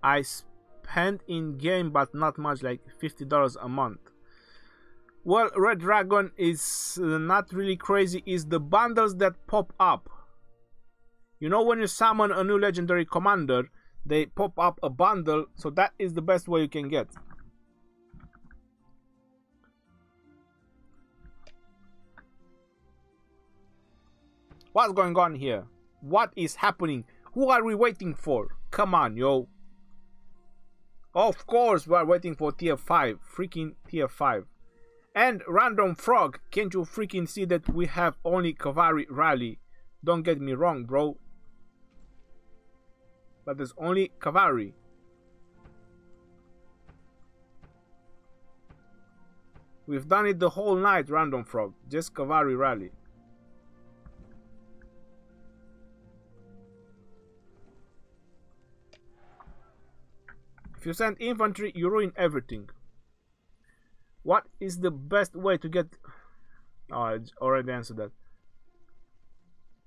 I spend in game, but not much, like $50 a month. Well, Red Dragon is not really crazy. Is the bundles that pop up. You know, when you summon a new legendary commander, they pop up a bundle, so that is the best way you can get. What's going on here? What is happening? Who are we waiting for? Come on, yo. Of course we are waiting for tier 5. Freaking tier 5. And Random Frog, can't you freaking see that we have only Cavalry rally? Don't get me wrong, bro. But there's only Cavalry. We've done it the whole night, Random Frog. Just Cavalry rally. If you send infantry, you ruin everything. What is the best way to get... Oh, I already answered that.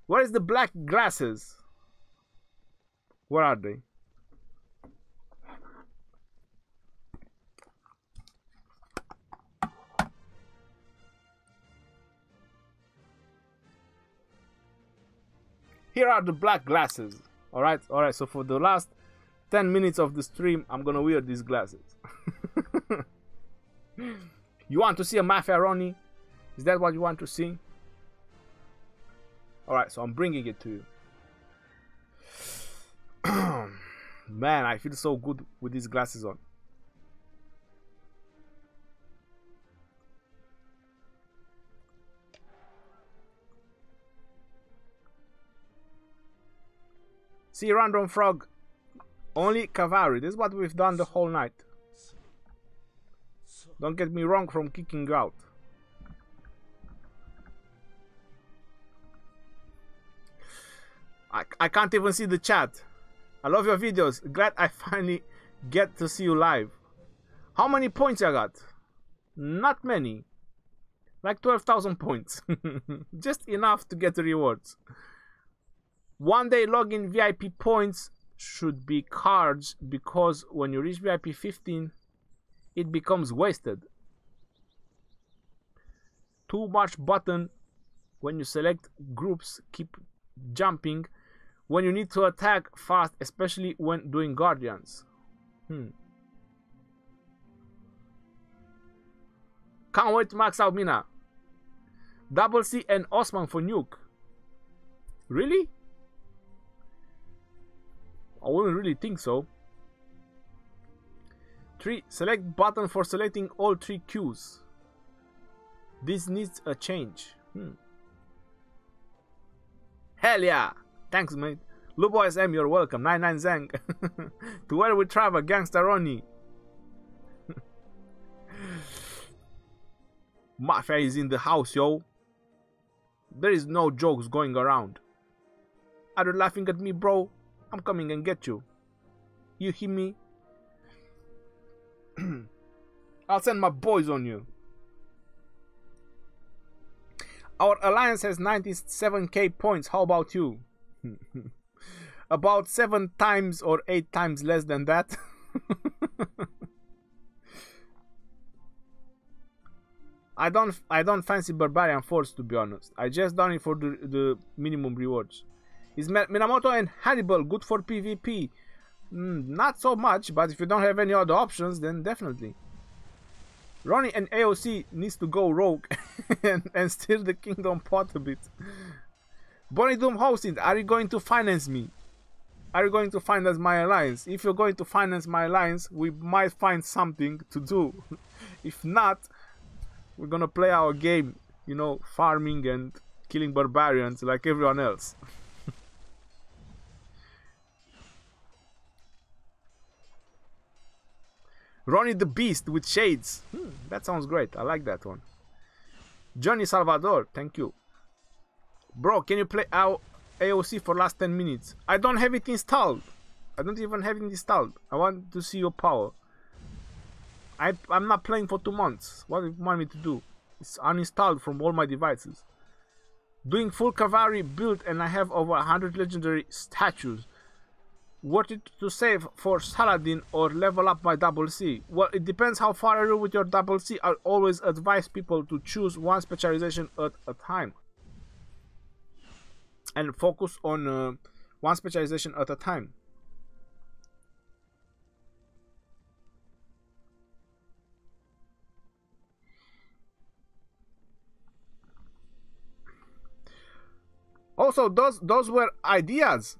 What is the black glasses? Where are they? Here are the black glasses. Alright, so for the last 10 minutes of the stream, I'm gonna wear these glasses. You want to see a Mafia Rhony? Is that what you want to see? Alright, so I'm bringing it to you. Man, I feel so good with these glasses on. See, Random Frog, only Cavalry. This is what we've done the whole night. Don't get me wrong from kicking out. I can't even see the chat. I love your videos. Glad I finally get to see you live. How many points I got? Not many. Like 12,000 points. Just enough to get the rewards. One day login VIP points should be cards, because when you reach VIP 15, it becomes wasted. Too much button when you select groups, keep jumping when you need to attack fast, especially when doing guardians. Can't wait to max out Mina. Double C and Osman for nuke. Really? I wouldn't really think so. 3. Select button for selecting all 3 queues. This needs a change. Hell yeah! Thanks, mate. Lubo SM, you're welcome. 99 Zang. To where we travel, Gangsta Rhony. Mafia is in the house, yo. There is no jokes going around. Are you laughing at me, bro? I'm coming and get you. You hear me? I'll send my boys on you. Our alliance has 97k points. How about you? About 7 times or 8 times less than that. I don't fancy Barbarian Force, to be honest. I just done it for the minimum rewards. Is Minamoto and Hannibal good for PvP? Not so much, but if you don't have any other options, then definitely. Rhony and AOC needs to go rogue and steal the kingdom pot a bit. Bonnie Doom Hosting, are you going to finance me? Are you going to finance my alliance? If you're going to finance my alliance, we might find something to do. If not, we're gonna play our game, you know, farming and killing barbarians like everyone else. Rhony the Beast with shades. That sounds great. I like that one. Johnny Salvador, thank you. Bro, can you play our AOC for last 10 minutes? I don't have it installed. I don't even have it installed. I want to see your power. I'm not playing for 2 months. What do you want me to do? It's uninstalled from all my devices. Doing full Cavalry build and I have over 100 legendary statues. Worth it to save for Saladin or level up my double C? Well, it depends how far are you with your double C. I always advise people to choose one specialization at a time. And focus on one specialization at a time. Also, those were ideas.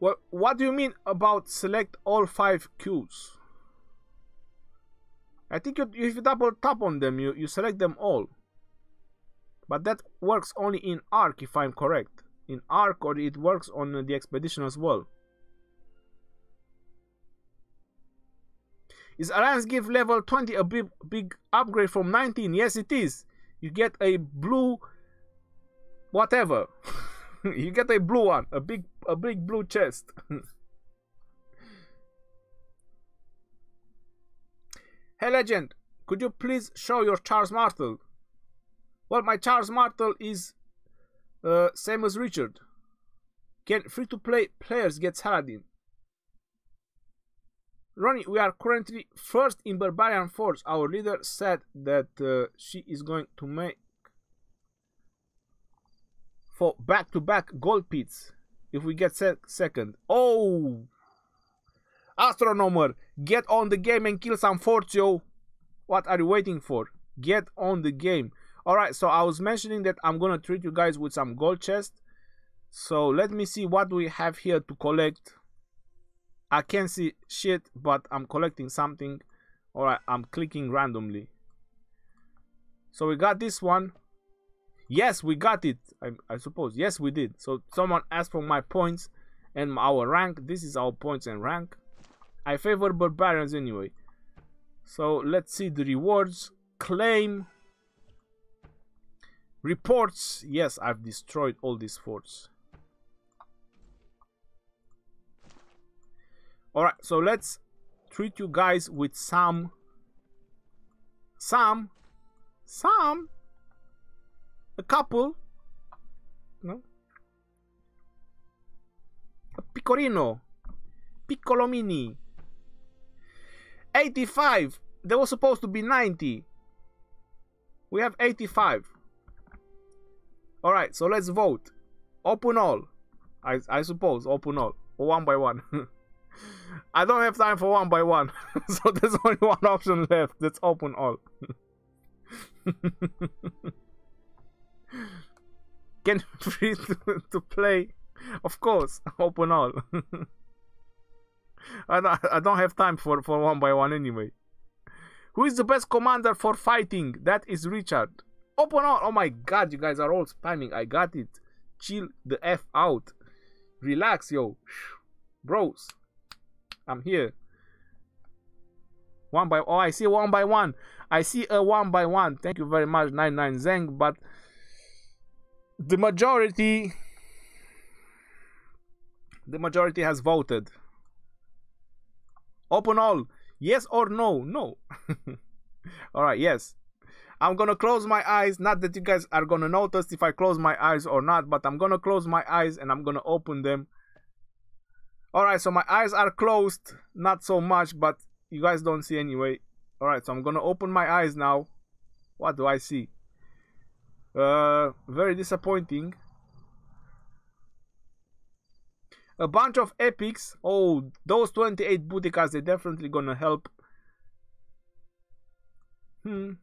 Well, what do you mean about select all 5 queues? I think if you double tap on them, you select them all. But that works only in Ark, if I'm correct. In Ark, or it works on the Expedition as well. Is Alliance give level 20 a big upgrade from 19? Yes, it is. You get a blue... whatever. You get a blue one. A big blue chest. Hey Legend, could you please show your Charles Martel? Well, my Charles Martel is same as Richard. Can free-to-play players get Saladin? Rhony, we are currently first in Barbarian Force. Our leader said that she is going to make for back-to-back gold pits if we get second. Oh! Astronomer, get on the game and kill some forts, yo. What are you waiting for? Get on the game. Alright, so I was mentioning that I'm gonna treat you guys with some gold chest. So let me see what we have here to collect. I can't see shit, but I'm collecting something. Alright, I'm clicking randomly. So we got this one. Yes, we got it, I suppose. Yes, we did. So someone asked for my points and our rank. This is our points and rank. I favor barbarians anyway. So let's see the rewards. Claim. Reports. Yes, I've destroyed all these forts. Alright, so let's treat you guys with some a couple, no, a pecorino, piccolo mini. 85. There was supposed to be 90. We have 85. All right, so let's vote. Open all. I suppose open all, or one by one. I don't have time for one by one, so there's only one option left. That's open all. Can free to play, of course. Open all. I don't have time for one by one anyway. Who is the best commander for fighting? That is Richard. Open all. Oh my god, you guys are all spamming. I got it. Chill the F out. Relax, yo. Bros. I'm here. One by... Oh, I see one by one. I see a one by one. Thank you very much, 99 Zeng. But the majority has voted. Open all. Yes or no? No. Alright, yes. I'm gonna close my eyes. Not that you guys are gonna notice if I close my eyes or not, but I'm gonna close my eyes and I'm gonna open them. Alright, so my eyes are closed. Not so much, but you guys don't see anyway. Alright, so I'm gonna open my eyes now. What do I see? Very disappointing. A bunch of epics. Oh, those 28 booty cards, they're definitely gonna help. He's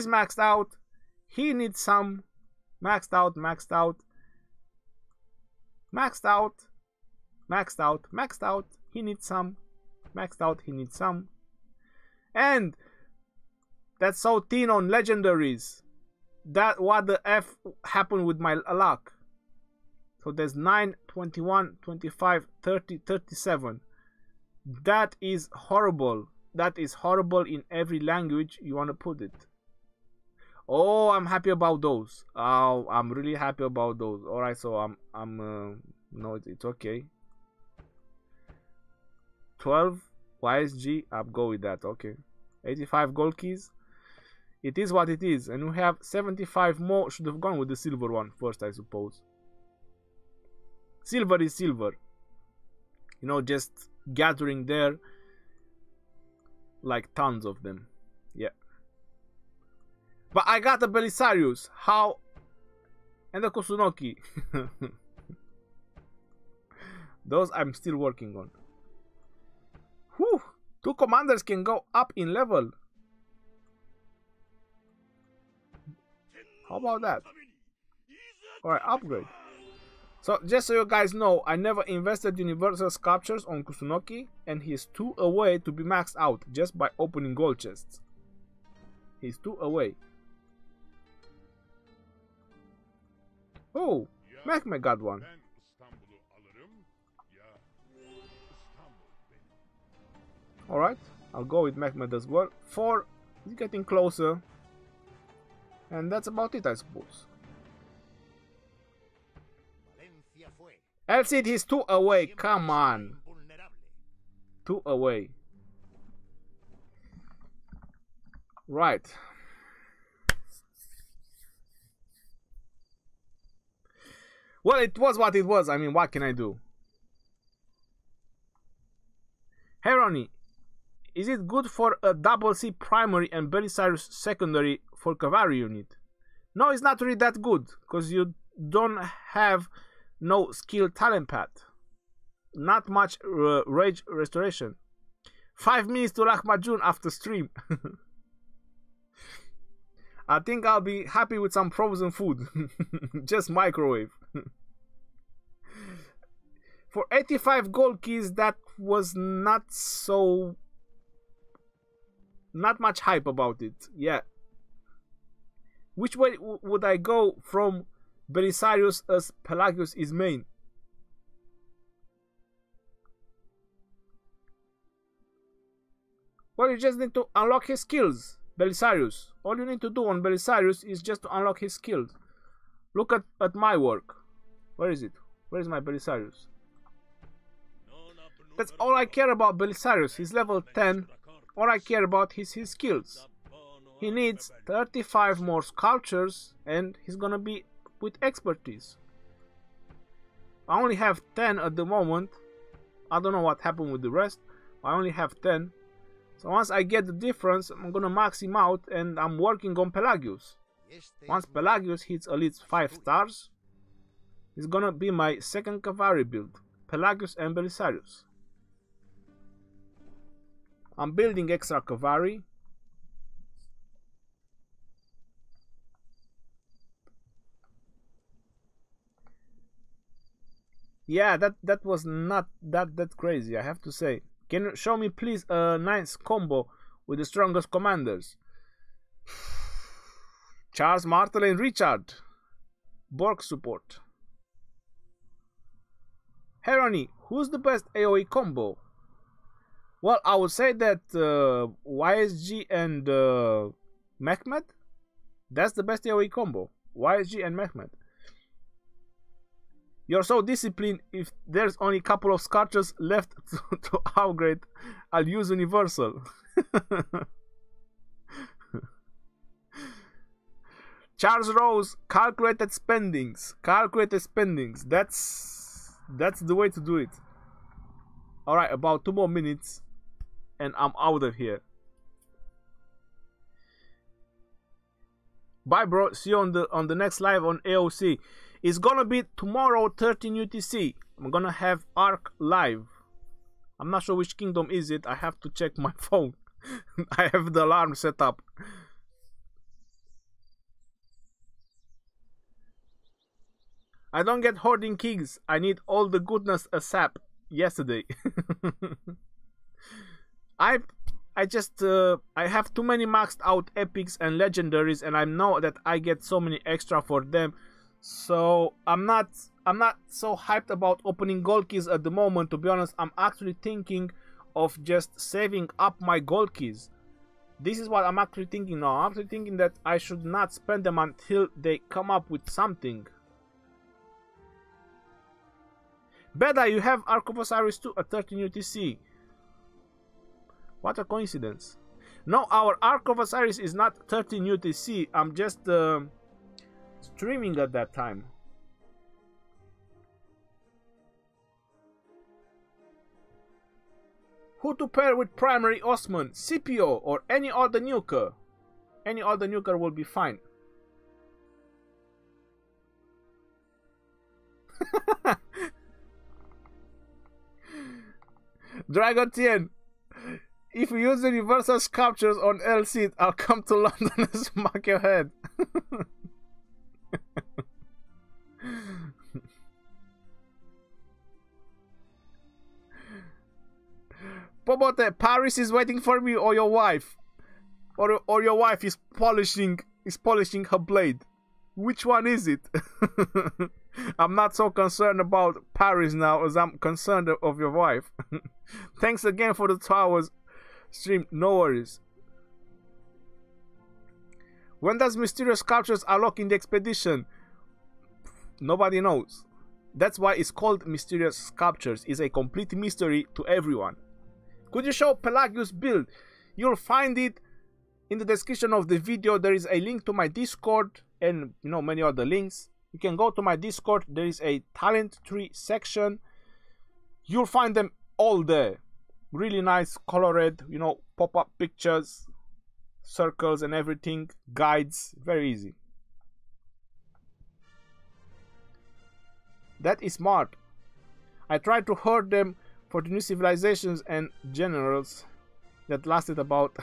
maxed out. He needs some. Maxed out, maxed out. Maxed out. Maxed out, maxed out. He needs some. Maxed out, he needs some. And that's so thin on legendaries. That what the F happened with my luck. So there's 9, 21, 25, 30, 37. That is horrible. That is horrible in every language you want to put it. Oh, I'm happy about those. Oh, I'm really happy about those. Alright, so no, it's okay. 12 YSG, I'll go with that. Okay. 85 gold keys. It is what it is. And we have 75 more. Should have gone with the silver one first, I suppose. Silver is silver. You know, just gathering there. Like tons of them. Yeah. But I got the Belisarius. How? And the Kusunoki. Those I'm still working on. Whew. 2 commanders can go up in level. How about that? Alright, upgrade. So, just so you guys know, I never invested universal sculptures on Kusunoki, and he's 2 away to be maxed out just by opening gold chests. He's 2 away. Oh, Mechme got one. Alright, I'll go with Mechmed as well. 4 is getting closer. And that's about it, I suppose. Elcid, he's 2 away. Come on. 2 away. Right. Well, it was what it was. I mean, what can I do? Hey, Rhony. Is it good for a double C primary and Belisarius secondary for Cavalry unit? No, it's not really that good, because you don't have no skill talent path. Not much rage restoration. 5 minutes to Rahmajun after stream. I think I'll be happy with some frozen food. Just microwave. For 85 gold keys, that was not much hype about it. Yeah. Which way would I go from Belisarius as Pelagius is main? Well, you just need to unlock his skills, Belisarius. All you need to do on Belisarius is just to unlock his skills. Look at my work. Where is it? Where is my Belisarius? That's all I care about Belisarius. He's level 10. All I care about is his skills. He needs 35 more sculptures and he's gonna be with expertise. I only have 10 at the moment. I don't know what happened with the rest. I only have 10. So once I get the difference, I'm gonna max him out and I'm working on Pelagius. Once Pelagius hits at least 5 stars, it's gonna be my second Cavalry build. Pelagius and Belisarius. I'm building extra Cavalry. Yeah, that was not that crazy, I have to say. Can you show me please a nice combo with the strongest commanders? Charles, Martel and Richard. Borg support. Hey Rhony, who's the best AoE combo? Well, I would say that YSG and Mechmed. That's the best AoE combo. YSG and Mechmed. You're so disciplined. If there's only a couple of sculptures left to upgrade, I'll use universal. Charles Rose, calculated spendings. Calculated spendings. That's the way to do it. Alright, about 2 more minutes and I'm out of here. Bye, bro. See you on the next live on AOC. It's gonna be tomorrow, 13 UTC. I'm gonna have Ark live. I'm not sure which kingdom is it. I have to check my phone. I have the alarm set up. I don't get hoarding kings. I need all the goodness ASAP yesterday. I have too many maxed out epics and legendaries, and I know that I get so many extra for them. So I'm not so hyped about opening gold keys at the moment. To be honest, I'm actually thinking of just saving up my gold keys. This is what I'm actually thinking now. I'm actually thinking that I should not spend them until they come up with something. Beda, you have Ark of Osiris too at 13 UTC. What a coincidence. No, our Ark of Osiris is not 13 UTC. I'm just streaming at that time. Who to pair with primary Osman, Scipio, or any other nuker? Any other nuker will be fine. Drago Tea, if you use the universal sculptures on LC, I'll come to London and smack your head. Popote, Paris is waiting for me, or your wife, or your wife is polishing her blade. Which one is it? I'm not so concerned about Paris now as I'm concerned of your wife. Thanks again for the 2 hours stream. No worries. When does mysterious sculptures unlock in the expedition? Nobody knows. That's why it's called mysterious sculptures. It's a complete mystery to everyone. Could you show Pelagius build? You'll find it in the description of the video. There is a link to my Discord and many other links. You can go to my Discord. There is a talent tree section. You'll find them all there. Really nice, colored, pop-up pictures, circles and everything, guides, very easy. That is smart. I tried to herd them for the new civilizations and generals. That lasted about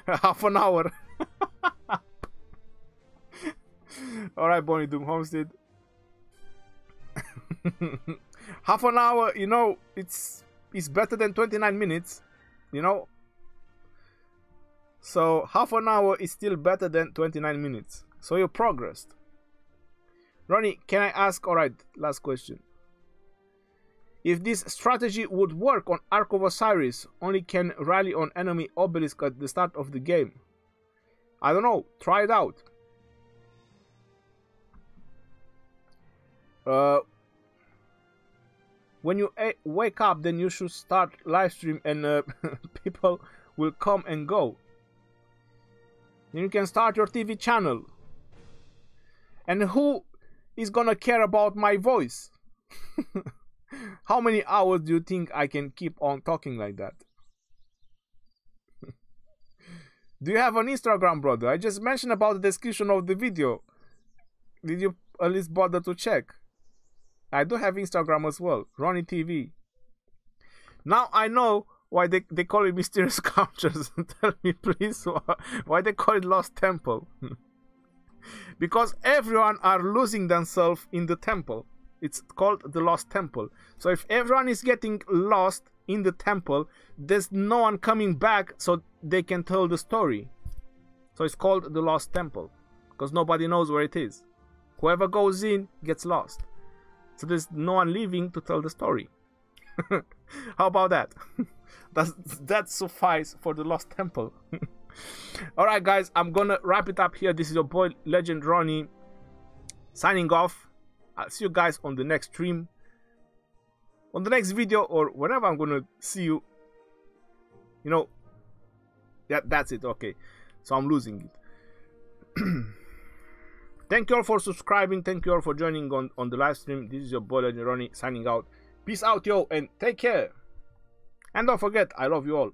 half an hour. Alright, Bonnie Doom Homestead. Half an hour, it's better than 29 minutes, So half an hour is still better than 29 minutes. So you progressed. Rhony, can I ask, alright, last question. If this strategy would work on Ark of Osiris, only can rally on enemy obelisk at the start of the game. I don't know, try it out. When you wake up, then you should start live stream and people will come and go. Then you can start your TV channel. And who is gonna care about my voice? How many hours do you think I can keep on talking like that? Do you have an Instagram, brother? I just mentioned about the description of the video. Did you at least bother to check? I do have Instagram as well, Rhony TV. Now I know why they call it mysterious sculptures. Tell me please why they call it Lost Temple. Because everyone are losing themselves in the temple. It's called the Lost Temple. So if everyone is getting lost in the temple, there's no one coming back so they can tell the story. So it's called the Lost Temple. Because nobody knows where it is. Whoever goes in gets lost. So there's no one leaving to tell the story. How about that? That suffice for the Lost Temple. Alright guys, I'm gonna wrap it up here. This is your boy Legend Rhony signing off. I'll see you guys on the next stream, on the next video, or whenever I'm gonna see you. That's it. Okay, so I'm losing it. Thank you all for subscribing. Thank you all for joining on the live stream. This is your boy Legend Rhony signing out. Peace out, yo, and take care. And don't forget, I love you all.